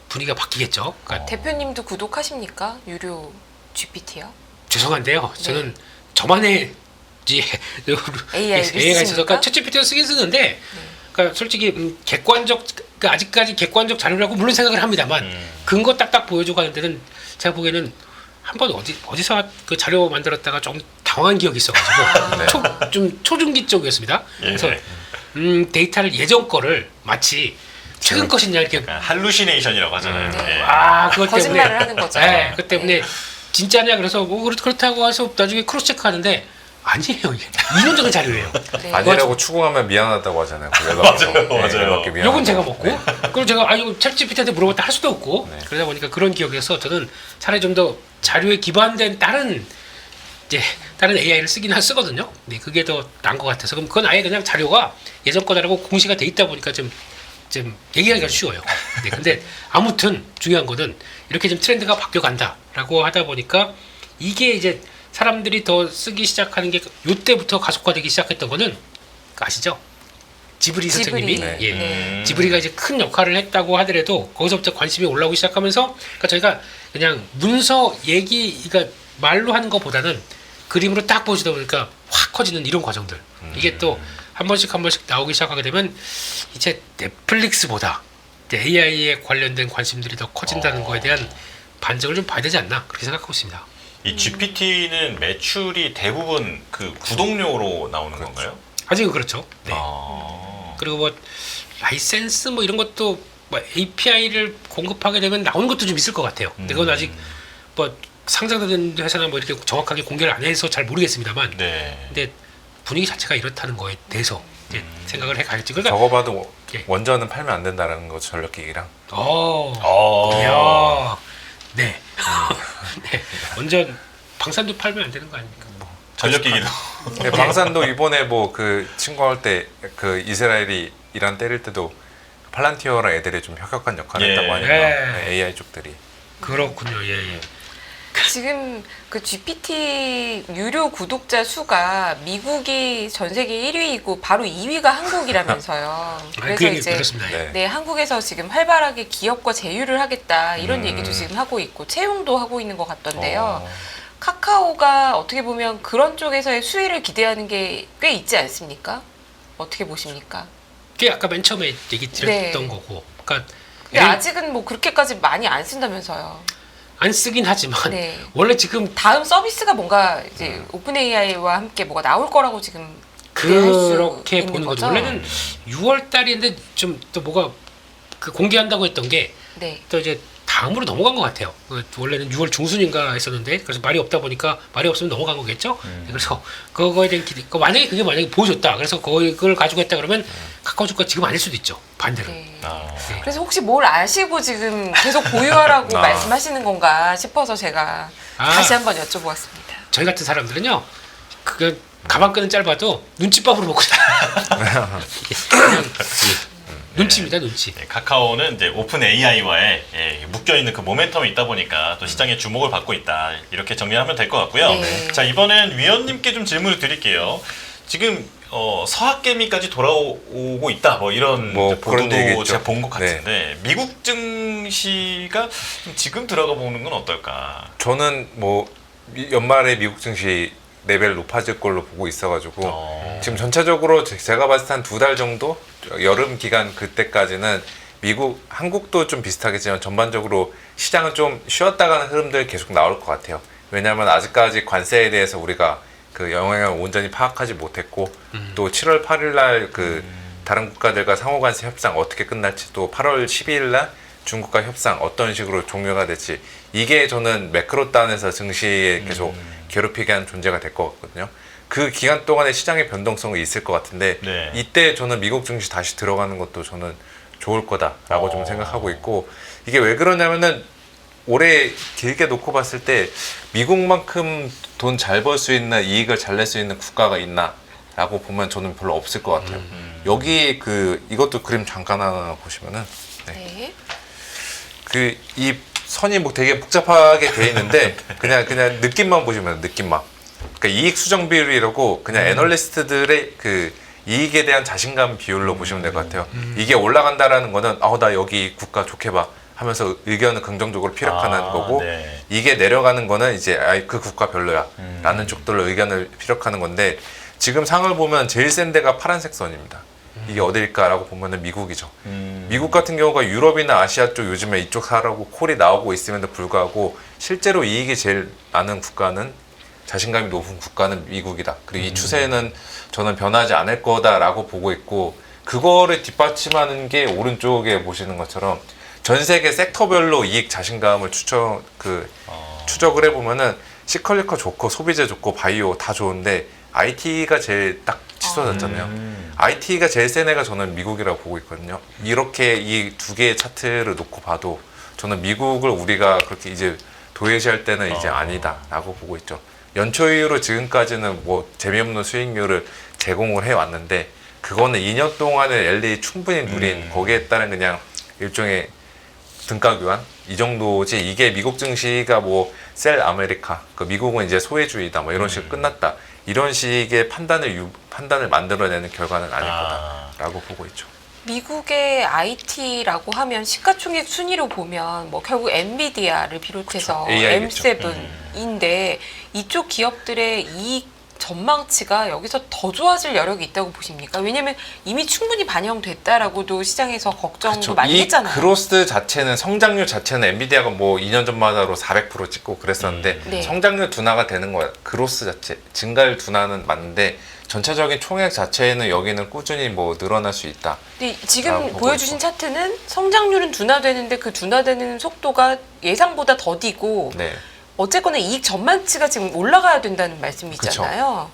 [SPEAKER 2] 분위기가 바뀌겠죠. 그러니까
[SPEAKER 1] 대표님도 구독하십니까? 유료 GPT요?
[SPEAKER 2] 죄송한데요. 저는 저만의
[SPEAKER 1] AI를
[SPEAKER 2] AI가 있어서
[SPEAKER 1] 쓰십니까?
[SPEAKER 2] 그러니까 챗GPT를 쓰긴 쓰는데 그러니까 솔직히 객관적 그러니까 아직까지 객관적 자료라고 물론 생각을 합니다만 근거 딱딱 보여주고 하는 데는 제가 보기에는 한번 어디서 그 자료 만들었다가 좀 당황한 기억이 있어가지고
[SPEAKER 3] 네.
[SPEAKER 2] 좀 초중기 쪽이었습니다.
[SPEAKER 4] 예.
[SPEAKER 2] 그래서 데이터를 예전 거를 마치 최근 것이냐 이렇게
[SPEAKER 4] 약간 할루시네이션이라고 하잖아요.
[SPEAKER 1] 네.
[SPEAKER 4] 예.
[SPEAKER 2] 그것
[SPEAKER 1] 거짓말을
[SPEAKER 2] 때문에
[SPEAKER 1] 하는 거죠.
[SPEAKER 2] 네, 그 때문에 진짜냐 그래서 뭐 그렇다고 해서 나중에 크로스 체크하는데 아니에요 이게 2년 전의 자료예요.
[SPEAKER 1] 네.
[SPEAKER 3] 아니라고 추궁하면 미안하다고 하잖아요. 그
[SPEAKER 4] 맞아요.
[SPEAKER 2] 요건 제가 먹고 그리고 제가 이거 챗GPT한테 물어봤다 할 수도 없고
[SPEAKER 3] 네.
[SPEAKER 2] 그러다 보니까 그런 기억에서 저는 차라리 좀 더 자료에 기반된 다른 AI를 쓰거든요. 근데 그게 더 나은 것 같아서 그럼 그건 아예 그냥 자료가 예전 거다라고 공시가 돼 있다 보니까 좀 얘기하기가 쉬워요. 네, 근데 아무튼 중요한 거는 이렇게 좀 트렌드가 바뀌어 간다라고 하다 보니까 이게 이제 사람들이 더 쓰기 시작하는 게 요때부터 가속화되기 시작했던 거는 아시죠? 지브리 선생님이
[SPEAKER 1] 지브리.
[SPEAKER 2] 예.
[SPEAKER 1] 네.
[SPEAKER 2] 지브리가 이제 큰 역할을 했다고 하더라도 거기서부터 관심이 올라오기 시작하면서 그러니까 저희가 그냥 문서 얘기 그러니까 말로 하는 것보다는 그림으로 딱 보여주다 보니까 확 커지는 이런 과정들 이게 또 한 번씩 나오기 시작하게 되면 이제 넷플릭스보다 AI에 관련된 관심들이 더 커진다는 거에 대한 반증을 좀 봐야 되지 않나 그렇게 생각하고 있습니다.
[SPEAKER 4] 이 GPT는 매출이 대부분 그 구독료로 나오는 건가요?
[SPEAKER 2] 아직은 그렇죠. 네.
[SPEAKER 4] 아.
[SPEAKER 2] 그리고 뭐 라이센스 뭐 이런 것도 뭐 API를 공급하게 되면 나오는 것도 좀 있을 것 같아요. 근데 그건 아직 뭐 상장된 회사나 뭐 이렇게 정확하게 공개를 안 해서 잘 모르겠습니다만,
[SPEAKER 4] 네.
[SPEAKER 2] 근데 분위기 자체가 이렇다는 거에 대해서 이제 생각을 해가야지. 그러니까
[SPEAKER 3] 적어봐도
[SPEAKER 2] 예.
[SPEAKER 3] 원전은 팔면 안 된다는 거 전력기기랑.
[SPEAKER 2] 이야, 네, 네, 완전 방산도 팔면 안 되는 거 아닙니까?
[SPEAKER 4] 전력기기도.
[SPEAKER 3] 네, 방산도 이번에 뭐 그 침공할 때 그 이스라엘이 이란 때릴 때도 팔란티어랑 애들이 좀 혁혁한 역할을
[SPEAKER 4] 예.
[SPEAKER 3] 했다고 하니까
[SPEAKER 2] 예.
[SPEAKER 3] AI 쪽들이.
[SPEAKER 2] 그렇군요, 예.
[SPEAKER 1] 지금 그 GPT 유료 구독자 수가 미국이 전 세계 1위이고 바로 2위가 한국이라면서요.
[SPEAKER 2] 그
[SPEAKER 1] 그래서
[SPEAKER 2] 얘기
[SPEAKER 1] 이제
[SPEAKER 2] 들었습니다. 예.
[SPEAKER 3] 네.
[SPEAKER 1] 네, 한국에서 지금 활발하게 기업과 제휴를 하겠다 이런 얘기도 지금 하고 있고 채용도 하고 있는 것 같던데요. 카카오가 어떻게 보면 그런 쪽에서의 수혜를 기대하는 게 꽤 있지 않습니까? 어떻게 보십니까?
[SPEAKER 2] 그게 아까 맨 처음에 얘기 드렸던
[SPEAKER 1] 네.
[SPEAKER 2] 거고, 그러니까
[SPEAKER 1] 근데 아직은 뭐 그렇게까지 많이 안 쓴다면서요.
[SPEAKER 2] 안 쓰긴 하지만
[SPEAKER 1] 네.
[SPEAKER 2] 원래 지금
[SPEAKER 1] 다음 서비스가 뭔가 이제 오픈 AI와 함께 뭐가 나올 거라고 지금 기대할 수
[SPEAKER 2] 그렇게
[SPEAKER 1] 있는
[SPEAKER 2] 보는 거죠.
[SPEAKER 1] 거죠?
[SPEAKER 2] 원래는 6월 달인데 좀 또 뭐가 그 공개한다고 했던 게
[SPEAKER 1] 네.
[SPEAKER 2] 또 이제 다음으로 넘어간 것 같아요. 원래는 6월 중순인가 했었는데 그래서 말이 없다 보니까 말이 없으면 넘어간 거겠죠. 그래서 그거에 대한 기대. 만약에 그게 보여줬다. 그래서 그걸 가지고 했다 그러면 카카오 주가 지금 아닐 수도 있죠. 반대로.
[SPEAKER 1] 네.
[SPEAKER 4] 아.
[SPEAKER 1] 그래서 혹시 뭘 아시고 지금 계속 보유하라고 말씀하시는 건가 싶어서 제가 다시 한번 여쭤보았습니다.
[SPEAKER 2] 저희 같은 사람들은요. 그 가방 끈은 짧아도 눈치밥으로 먹고 살아요. 그냥 눈치입니다, 눈치.
[SPEAKER 4] 네, 카카오는 이제 오픈 AI와의 묶여 있는 그 모멘텀이 있다 보니까 또 시장의 주목을 받고 있다 이렇게 정리하면 될 것 같고요.
[SPEAKER 1] 네.
[SPEAKER 4] 자 이번엔 위원님께 좀 질문을 드릴게요. 지금 서학개미까지 돌아오고 있다 뭐 이런
[SPEAKER 3] 뭐
[SPEAKER 4] 이제
[SPEAKER 3] 그런
[SPEAKER 4] 보도도
[SPEAKER 3] 얘기겠죠.
[SPEAKER 4] 제가 본 것 같은데 미국 증시가 지금 들어가 보는 건 어떨까?
[SPEAKER 3] 저는 뭐 연말에 미국 증시 레벨 높아질 걸로 보고 있어가지고 지금 전체적으로 제가 봤을 때 한 2달 정도 여름 기간 그때까지는 한국도 좀 비슷하겠지만 전반적으로 시장은 좀 쉬었다 가는 흐름들 계속 나올 것 같아요. 왜냐하면 아직까지 관세에 대해서 우리가 그 영향을 온전히 파악하지 못했고 또 7월 8일 날 그 다른 국가들과 상호관세 협상 어떻게 끝날지 또 8월 12일 날 중국과 협상 어떤 식으로 종료가 될지 이게 저는 매크로 단에서 증시에 계속 괴롭히게 하는 존재가 될 것 같거든요. 그 기간 동안에 시장의 변동성이 있을 것 같은데
[SPEAKER 4] 네.
[SPEAKER 3] 이때 저는 미국 증시 다시 들어가는 것도 저는 좋을 거다라고 좀 생각하고 있고 이게 왜 그러냐면은 올해 길게 놓고 봤을 때 미국만큼 돈 잘 벌 수 있는 이익을 잘 낼 수 있는 국가가 있나라고 보면 저는 별로 없을 것 같아요. 여기 이것도 그림 잠깐 하나 보시면은
[SPEAKER 1] 네.
[SPEAKER 3] 이 선이 뭐 되게 복잡하게 돼 있는데 그냥 느낌만 보시면 느낌만. 그러니까 이익 수정 비율이라고 그냥 애널리스트들의 그 이익에 대한 자신감 비율로 보시면 될 것 같아요. 이게 올라간다라는 거는 나 여기 국가 좋게 봐 하면서 의견을 긍정적으로 피력하는 거고
[SPEAKER 4] 네.
[SPEAKER 3] 이게 내려가는 거는 이제 그 국가 별로야 라는 쪽들로 의견을 피력하는 건데 지금 상을 보면 제일 센 데가 파란색 선입니다. 이게 어딜까라고 보면은 미국이죠. 미국 같은 경우가 유럽이나 아시아 쪽 요즘에 이쪽 사라고 콜이 나오고 있음에도 불구하고 실제로 이익이 제일 나는 국가는 자신감이 높은 국가는 미국이다. 그리고 이 추세는 저는 변하지 않을 거다라고 보고 있고 그거를 뒷받침하는 게 오른쪽에 보시는 것처럼 전 세계 섹터별로 이익 자신감을 추적을 해보면은 시컬리커 좋고 소비재 좋고 바이오 다 좋은데 IT가 제일 딱 치솟았잖아요. IT가 제일 센 애가 저는 미국이라고 보고 있거든요. 이렇게 이 두 개의 차트를 놓고 봐도 저는 미국을 우리가 그렇게 이제 도외시할 때는 이제 아니다라고 보고 있죠. 연초이후로 지금까지는 뭐 재미없는 수익률을 제공을 해왔는데 그거는 2년 동안의 LA 충분히 누린 거기에 따른 그냥 일종의 등가 교환 이 정도지. 이게 미국 증시가 뭐 셀 아메리카 그 미국은 이제 소외주의다 뭐 이런 식으로 끝났다 이런 식의 판단을 만들어내는 결과는 아닐 거다라고 보고 있죠.
[SPEAKER 1] 미국의 IT라고 하면 시가총액 순위로 보면 뭐 결국 엔비디아를 비롯해서
[SPEAKER 3] 그쵸. AI 겠죠.
[SPEAKER 1] M7인데 이쪽 기업들의 이익 전망치가 여기서 더 좋아질 여력이 있다고 보십니까? 왜냐면 이미 충분히 반영됐다라고도 시장에서 걱정도
[SPEAKER 3] 그쵸.
[SPEAKER 1] 많이
[SPEAKER 3] 이
[SPEAKER 1] 했잖아요.
[SPEAKER 3] 그로스 자체는 성장률 자체는 엔비디아가 뭐 2년 전마다로 400% 찍고 그랬었는데
[SPEAKER 1] 네.
[SPEAKER 3] 성장률 둔화가 되는 거야. 그로스 자체 증가율 둔화는 맞는데 전체적인 총액 자체는 여기는 꾸준히 뭐 늘어날 수 있다.
[SPEAKER 1] 근데
[SPEAKER 3] 라고
[SPEAKER 1] 지금
[SPEAKER 3] 보고
[SPEAKER 1] 보여주신
[SPEAKER 3] 있고.
[SPEAKER 1] 차트는 성장률은 둔화되는데 그 둔화되는 속도가 예상보다 더디고
[SPEAKER 3] 네.
[SPEAKER 1] 어쨌거나 이익 전망치가 지금 올라가야 된다는 말씀이잖아요.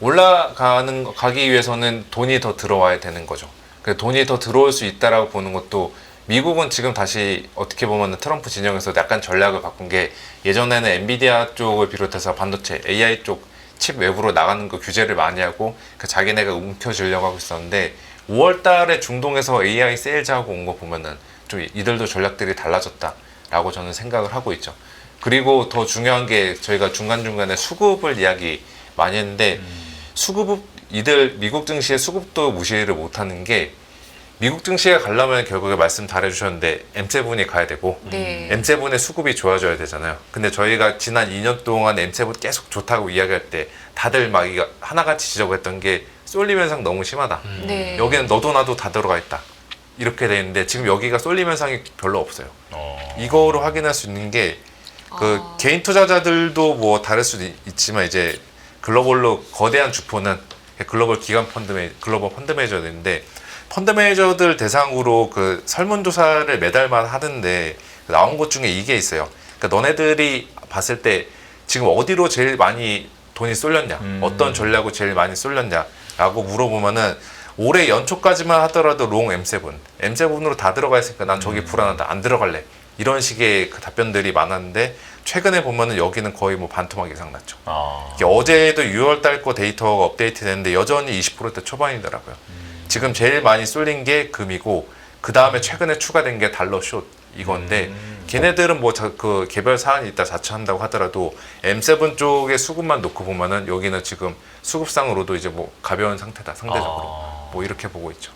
[SPEAKER 3] 가기 위해서는 돈이 더 들어와야 되는 거죠. 그 돈이 더 들어올 수 있다라고 보는 것도 미국은 지금 다시 어떻게 보면 트럼프 진영에서 약간 전략을 바꾼 게 예전에는 엔비디아 쪽을 비롯해서 반도체, AI 쪽 칩 외부로 나가는 거 규제를 많이 하고 그 자기네가 움켜쥐려고 하고 있었는데 5월 달에 중동에서 AI 세일즈하고 온 거 보면은 좀 이들도 전략들이 달라졌다라고 저는 생각을 하고 있죠. 그리고 더 중요한 게 저희가 중간중간에 수급을 이야기 많이 했는데 이들 미국 증시의 수급도 무시를 못하는 게 미국 증시에 가려면 결국에 말씀 다 해주셨는데 M7이 가야 되고
[SPEAKER 1] 네.
[SPEAKER 3] M7의 수급이 좋아져야 되잖아요. 근데 저희가 지난 2년 동안 M7 계속 좋다고 이야기할 때 다들 막 이거 하나같이 지적했던 게 쏠림 현상 너무 심하다.
[SPEAKER 1] 네.
[SPEAKER 3] 여기는 너도 나도 다 들어가 있다. 이렇게 돼 있는데 지금 여기가 쏠림 현상이 별로 없어요. 이거로 확인할 수 있는 게 개인 투자자들도 뭐 다를 수도 있지만 이제 글로벌로 거대한 주포는 글로벌 글로벌 펀드 매니저들인데 펀드 매니저들 대상으로 그 설문조사를 매달마다 하던데 나온 것 중에 이게 있어요. 그러니까 너네들이 봤을 때 지금 어디로 제일 많이 돈이 쏠렸냐, 어떤 전략으로 제일 많이 쏠렸냐라고 물어보면은 올해 연초까지만 하더라도 롱 M7으로 다 들어가 있으니까 난 저기 불안하다, 안 들어갈래. 이런 식의 그 답변들이 많았는데 최근에 보면은 여기는 거의 뭐 반토막 이상 났죠. 이게 어제도 6월 달 거 데이터가 업데이트 됐는데 여전히 20%대 초반이더라고요. 지금 제일 많이 쏠린 게 금이고 그 다음에 최근에 추가된 게 달러 숏 이건데 걔네들은 뭐 그 개별 사안이 있다 자처한다고 하더라도 M7 쪽의 수급만 놓고 보면은 여기는 지금 수급상으로도 이제 뭐 가벼운 상태다 상대적으로 뭐 이렇게 보고 있죠.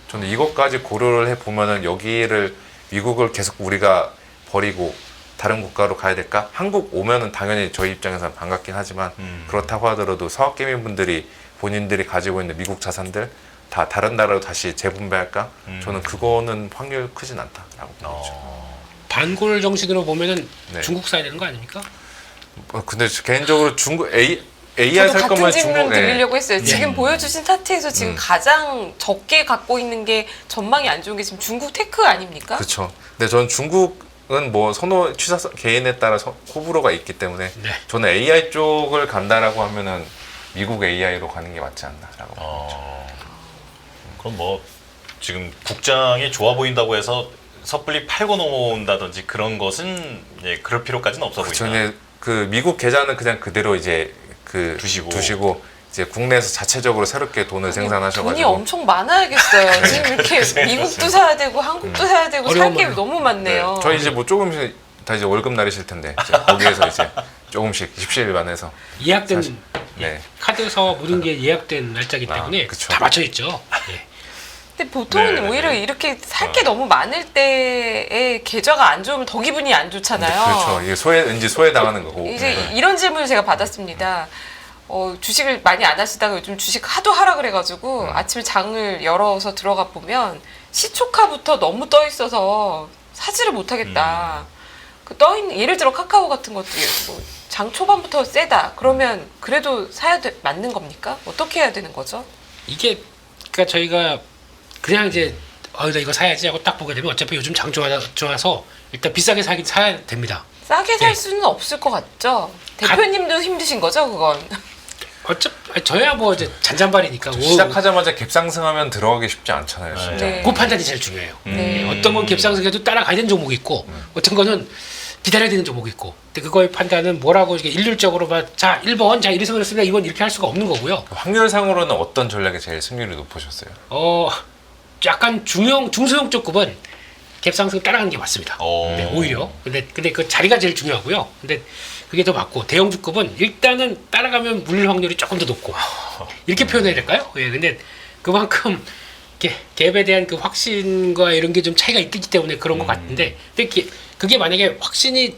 [SPEAKER 3] 저는 이것까지 고려를 해 보면은 여기를 미국을 계속 우리가 버리고 다른 국가로 가야 될까? 한국 오면은 당연히 저희 입장에서는 반갑긴 하지만 그렇다고 하더라도 서학개미분들이 본인들이 가지고 있는 미국 자산들 다 다른 나라로 다시 재분배할까? 저는 그거는 확률 크진 않다라고 보죠.
[SPEAKER 2] 반골 정신으로 보면은
[SPEAKER 3] 네.
[SPEAKER 2] 중국 사야 되는 거 아닙니까?
[SPEAKER 3] 근데 개인적으로 중국 AI
[SPEAKER 1] 저도
[SPEAKER 3] 살
[SPEAKER 1] 같은
[SPEAKER 3] 거면
[SPEAKER 1] 질문
[SPEAKER 3] 중국
[SPEAKER 1] 드리려고 했어요. 지금 보여주신 차트에서 지금 가장 적게 갖고 있는 게 전망이 안 좋은 게 지금 중국 테크 아닙니까?
[SPEAKER 3] 그렇죠. 근데 저는 중국은 뭐 취사 개인에 따라 호불호가 있기 때문에
[SPEAKER 2] 네.
[SPEAKER 3] 저는 AI 쪽을 간다라고 하면은 미국 AI로 가는 게 맞지 않나라고 보죠.
[SPEAKER 4] 그럼 뭐 지금 국장이 좋아 보인다고 해서 섣불리 팔고 넘어온다든지 그런 것은 예, 그럴 필요까지는 없어 보인다.
[SPEAKER 3] 그쵸. 그 미국 계좌는 그냥 그대로 이제 그 두시고 이제 국내에서 자체적으로 새롭게 돈을 생산하셔가지고
[SPEAKER 1] 돈이 엄청 많아야겠어요. 지금 이렇게 미국도 사야 되고 한국도 사야 되고 살 게 너무 많네요.
[SPEAKER 3] 저희 이제 뭐 조금씩 다 이제 월급 날이실 텐데 이제 거기에서 이제 조금씩 십시일반해서
[SPEAKER 2] 예약된
[SPEAKER 3] 네.
[SPEAKER 2] 카드사와 모든 게 예약된 날짜이기 때문에
[SPEAKER 3] 그쵸.
[SPEAKER 2] 다 맞춰 있죠. 예.
[SPEAKER 1] 근데 보통은
[SPEAKER 4] 네,
[SPEAKER 1] 오히려
[SPEAKER 4] 네.
[SPEAKER 1] 이렇게 살 게 너무 많을 때에 계좌가 안 좋으면 더 기분이 안 좋잖아요.
[SPEAKER 3] 그렇죠. 이게 왠지 소외당하는 거고.
[SPEAKER 1] 이제 이런 질문을 제가 받았습니다. 주식을 많이 안 하시다가 요즘 주식 하도 하라 그래가지고 아침에 장을 열어서 들어가 보면 시초카부터 너무 떠 있어서 사지를 못하겠다. 그 떠 있는 예를 들어 카카오 같은 것도 뭐 장 초반부터 세다. 그러면 그래도 맞는 겁니까? 어떻게 해야 되는 거죠?
[SPEAKER 2] 이게 그러니까 저희가 그냥 이제 나 이거 사야지 하고 딱 보게 되면 어차피 요즘 장 좋아서 일단 비싸게 사야 됩니다.
[SPEAKER 1] 싸게 살
[SPEAKER 2] 네.
[SPEAKER 1] 수는 없을 것 같죠? 대표님도 힘드신 거죠, 그건?
[SPEAKER 2] 저야 뭐 이제 잔잔발이니까
[SPEAKER 3] 시작하자마자 갭상승하면 들어가기 쉽지 않잖아요. 진짜.
[SPEAKER 1] 네.
[SPEAKER 2] 그 판단이 제일 중요해요.
[SPEAKER 1] 네.
[SPEAKER 2] 어떤 건 갭상승해도 따라가야 되는 종목이 있고 어떤 거는 기다려야 되는 종목이 있고 근데 그거의 판단은 뭐라고 이게 일률적으로 자 1번 자 1위승을 했으면 2번 이렇게 할 수가 없는 거고요.
[SPEAKER 3] 확률상으로는 어떤 전략이 제일 승률이 높으셨어요?
[SPEAKER 2] 약간 중소형 쪽 급은 갭상승 따라가는 게 맞습니다. 네, 오히려 근데 그 자리가 제일 중요하고요. 근데 그게 더 맞고 대형주급은 일단은 따라가면 물릴 확률이 조금 더 높고 이렇게 표현해야 될까요? 예, 근데 그만큼 갭에 대한 그 확신과 이런 게 좀 차이가 있기 때문에 그런 것 같은데 근데 그게 만약에 확신이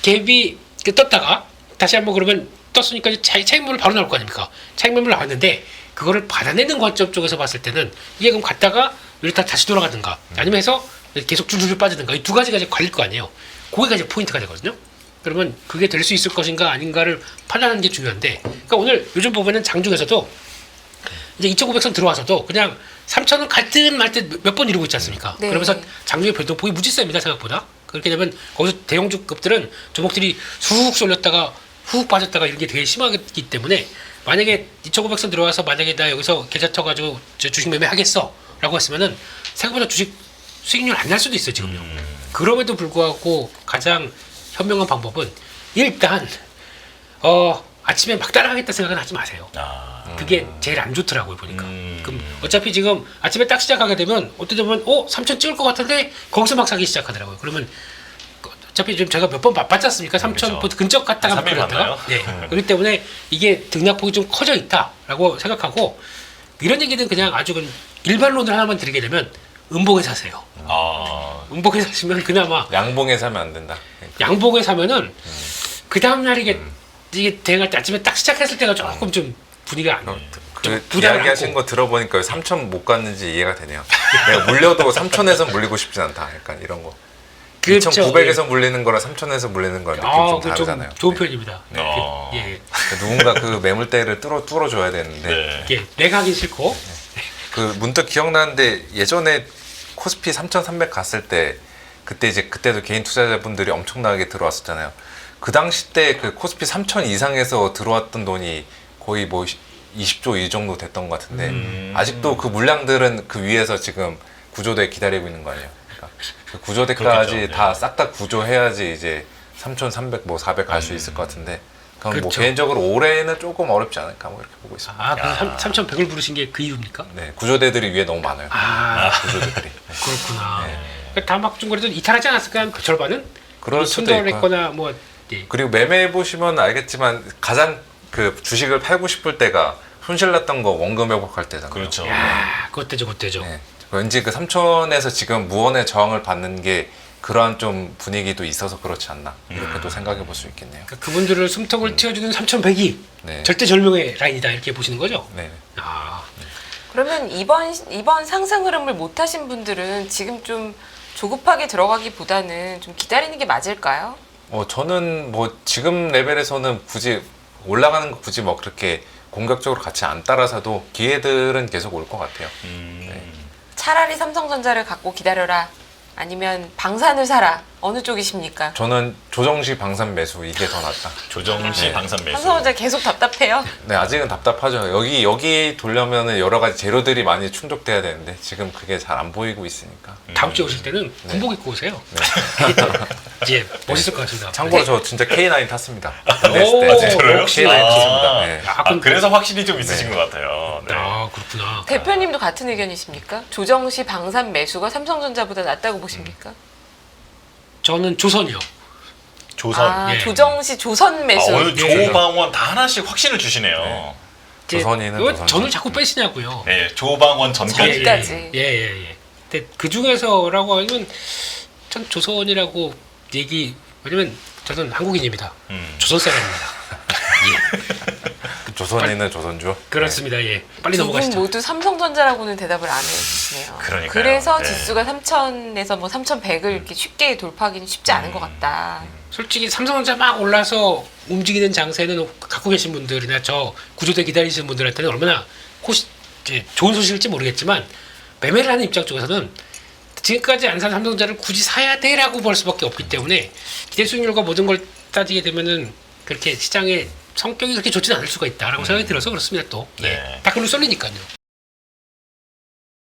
[SPEAKER 2] 갭이 떴다가 다시 한번 그러면 떴으니까 차익물을 바로 나올 거 아닙니까? 차익물을 나왔는데 그거를 받아내는 관점 쪽에서 봤을 때는 이게 그럼 갔다가 이렇다 다시 돌아가든가 아니면 해서 계속 줄줄 빠지든가 이 두 가지가 이제 걸릴 거 아니에요. 거기가 이제 포인트가 되거든요. 그러면 그게 될 수 있을 것인가 아닌가를 판단하는 게 중요한데 그러니까 오늘 요즘 보면은 장중에서도 이제 2,500선 들어와서도 그냥 3,000원 갈 듯 말 듯 몇 번 이루고 있지 않습니까?
[SPEAKER 1] 네.
[SPEAKER 2] 그러면서 장중에 변동폭이 무지 셉니다 생각보다. 그렇게 되면 거기서 대형주급들은 종목들이 쑥 쏠렸다가 훅 빠졌다가 이런 게 되게 심하기 때문에 만약에 2,500선 들어와서 만약에 나 여기서 계좌 터가지고 주식 매매 하겠어 라고 했으면은 생각보다 주식 수익률 안 날 수도 있어요 지금요. 그럼에도 불구하고 가장 현명한 방법은 일단 아침에 막 따라가겠다 생각은 하지 마세요. 그게 제일 안 좋더라고요 보니까. 그럼 어차피 지금 아침에 딱 시작하게 되면 어떻게 보면 3,000 찍을 것 같은데 거기서 막 사기 시작하더라고요. 그러면 어차피 지금 제가 몇 번 맛봤지 않습니까? 3,000
[SPEAKER 4] 그렇죠.
[SPEAKER 2] 근처 갔다가
[SPEAKER 4] 3일
[SPEAKER 2] 갔다가.
[SPEAKER 4] 만나요?
[SPEAKER 2] 네. 그렇기 때문에 이게 등락폭이 좀 커져 있다라고 생각하고 이런 얘기는 그냥 아주 일반론을 하나만 드리게 되면 음봉에 사세요. 음봉에 사시면 그나마
[SPEAKER 3] 양봉에 사면 안 된다.
[SPEAKER 2] 양봉에 사면은 그 다음 날 이게 대응할 때 아침에 딱 시작했을 때가 조금 좀 분위기가 안
[SPEAKER 3] 그 이야기하신 거 들어보니까 3,000 못 갔는지 이해가 되네요. 내가 물려도 3,000에서 물리고 싶진 않다. 약간 이런 거.
[SPEAKER 2] 그렇죠.
[SPEAKER 3] 2,900에서 물리는 거랑 3,000에서 물리는 거랑 느낌 좀
[SPEAKER 2] 좀
[SPEAKER 3] 다르잖아요.
[SPEAKER 2] 좋은
[SPEAKER 3] 네.
[SPEAKER 2] 표현입니다. 예.
[SPEAKER 3] 누군가 그 매물대를 뚫어줘야 되는데
[SPEAKER 4] 네.
[SPEAKER 2] 예. 내가 하긴 싫고
[SPEAKER 3] 그 문득 기억나는데 예전에 코스피 3,300 갔을 때 그때도 개인 투자자분들이 엄청나게 들어왔었잖아요. 그 당시 때 그 코스피 3,000 이상에서 들어왔던 돈이 거의 뭐 20조 이 정도 됐던 것 같은데 아직도 그 물량들은 그 위에서 지금 구조대 기다리고 있는 거 아니에요? 그러니까 그 구조대까지
[SPEAKER 4] 그렇겠죠.
[SPEAKER 3] 다 싹 다 구조해야지 이제 3,300 뭐 400 갈 수 있을 것 같은데 그럼 뭐
[SPEAKER 2] 그렇죠.
[SPEAKER 3] 개인적으로 올해는 조금 어렵지 않을까 뭐 이렇게 보고 있습니다.
[SPEAKER 2] 그 3,100을 부르신 게 그 이유입니까?
[SPEAKER 3] 네, 구조대들이 위에 너무 많아요. 구조대들이.
[SPEAKER 2] 그렇구나. 다막중 그래도 이탈하지 않았을까요? 그 절반은?
[SPEAKER 3] 그럴 수도
[SPEAKER 2] 순도를
[SPEAKER 3] 있고.
[SPEAKER 2] 했거나 뭐 예.
[SPEAKER 3] 그리고 매매해 보시면 알겠지만 가장 그 주식을 팔고 싶을 때가 손실 났던 거 원금 회복할 때잖아요.
[SPEAKER 4] 그렇죠.
[SPEAKER 2] 야, 그때죠.
[SPEAKER 3] 네. 왠지 그 3,000에서 지금 무언의 저항을 받는 게 그러한 좀 분위기도 있어서 그렇지 않나 이렇게 또 생각해 볼 수 있겠네요.
[SPEAKER 2] 그러니까 그분들을 숨통을 틔워주는 3,100이
[SPEAKER 3] 네.
[SPEAKER 2] 절대 절명의 라인이다 이렇게 보시는 거죠?
[SPEAKER 3] 네.
[SPEAKER 1] 그러면 이번 상승 흐름을 못 하신 분들은 지금 좀 조급하게 들어가기보다는 좀 기다리는 게 맞을까요?
[SPEAKER 3] 저는 뭐 지금 레벨에서는 굳이 올라가는 거 굳이 뭐 그렇게 공격적으로 같이 안 따라서도 기회들은 계속 올 것 같아요.
[SPEAKER 1] 차라리 삼성전자를 갖고 기다려라. 아니면 방산을 사라. 어느 쪽이십니까?
[SPEAKER 3] 저는 조정시 방산 매수 이게 더 낫다.
[SPEAKER 4] 조정시
[SPEAKER 3] 네.
[SPEAKER 4] 방산 매수.
[SPEAKER 1] 삼성전자 계속 답답해요.
[SPEAKER 3] 네, 아직은 답답하죠. 여기 돌려면은 여러 가지 재료들이 많이 충족돼야 되는데 지금 그게 잘 안 보이고 있으니까.
[SPEAKER 2] 다음 주에 오실 때는 군복 입고 오세요. 이제 멋있을 것 같습니다.
[SPEAKER 3] 참고로 저 진짜 K9 탔습니다.
[SPEAKER 2] 오,
[SPEAKER 4] 진짜로요?
[SPEAKER 3] K9 탔습니다. 네.
[SPEAKER 4] 그래서 확실히 좀 있으신 것 같아요. 네.
[SPEAKER 2] 그렇구나.
[SPEAKER 1] 대표님도 같은 의견이십니까? 조정시 방산 매수가 삼성전자보다 낫다고 보십니까?
[SPEAKER 2] 저는 조선이요.
[SPEAKER 4] 조선.
[SPEAKER 2] 예.
[SPEAKER 1] 조정시 조선 매수.
[SPEAKER 4] 오늘 조방원 다 하나씩 확신을 주시네요.
[SPEAKER 3] 조선이는
[SPEAKER 2] 왜
[SPEAKER 3] 조선.
[SPEAKER 2] 전을 자꾸 빼시냐고요.
[SPEAKER 4] 네, 조방원 전까지.
[SPEAKER 1] 전까지.
[SPEAKER 2] 예. 근데 그 중에서라고 하면 전 조선이라고 왜냐면 저는 한국인입니다. 조선 사람입니다.
[SPEAKER 3] 조선이는 조선주.
[SPEAKER 2] 그렇습니다. 예. 빨리
[SPEAKER 1] 두 분
[SPEAKER 2] 넘어가시죠.
[SPEAKER 1] 모두 삼성전자라고는 대답을 안 해주시네요.
[SPEAKER 4] 그러니까요.
[SPEAKER 1] 그래서
[SPEAKER 4] 네.
[SPEAKER 1] 지수가 3,000에서 뭐 3,100을 이렇게 쉽게 돌파하기는 쉽지 않은 것 같다.
[SPEAKER 2] 솔직히 삼성전자 막 올라서 움직이는 장세는 갖고 계신 분들이나 저 구조대 기다리시는 분들한테는 얼마나 좋은 소식일지 모르겠지만 매매를 하는 입장 쪽에서는 지금까지 안 산 삼성전자를 굳이 사야 돼라고 볼 수밖에 없기 때문에 기대 수익률과 모든 걸 따지게 되면은 그렇게 시장의 성격이 그렇게 좋지는 않을 수가 있다라고 생각이 들어서 그렇습니다. 또
[SPEAKER 4] 네.
[SPEAKER 2] 다 글로 쏠리니까요.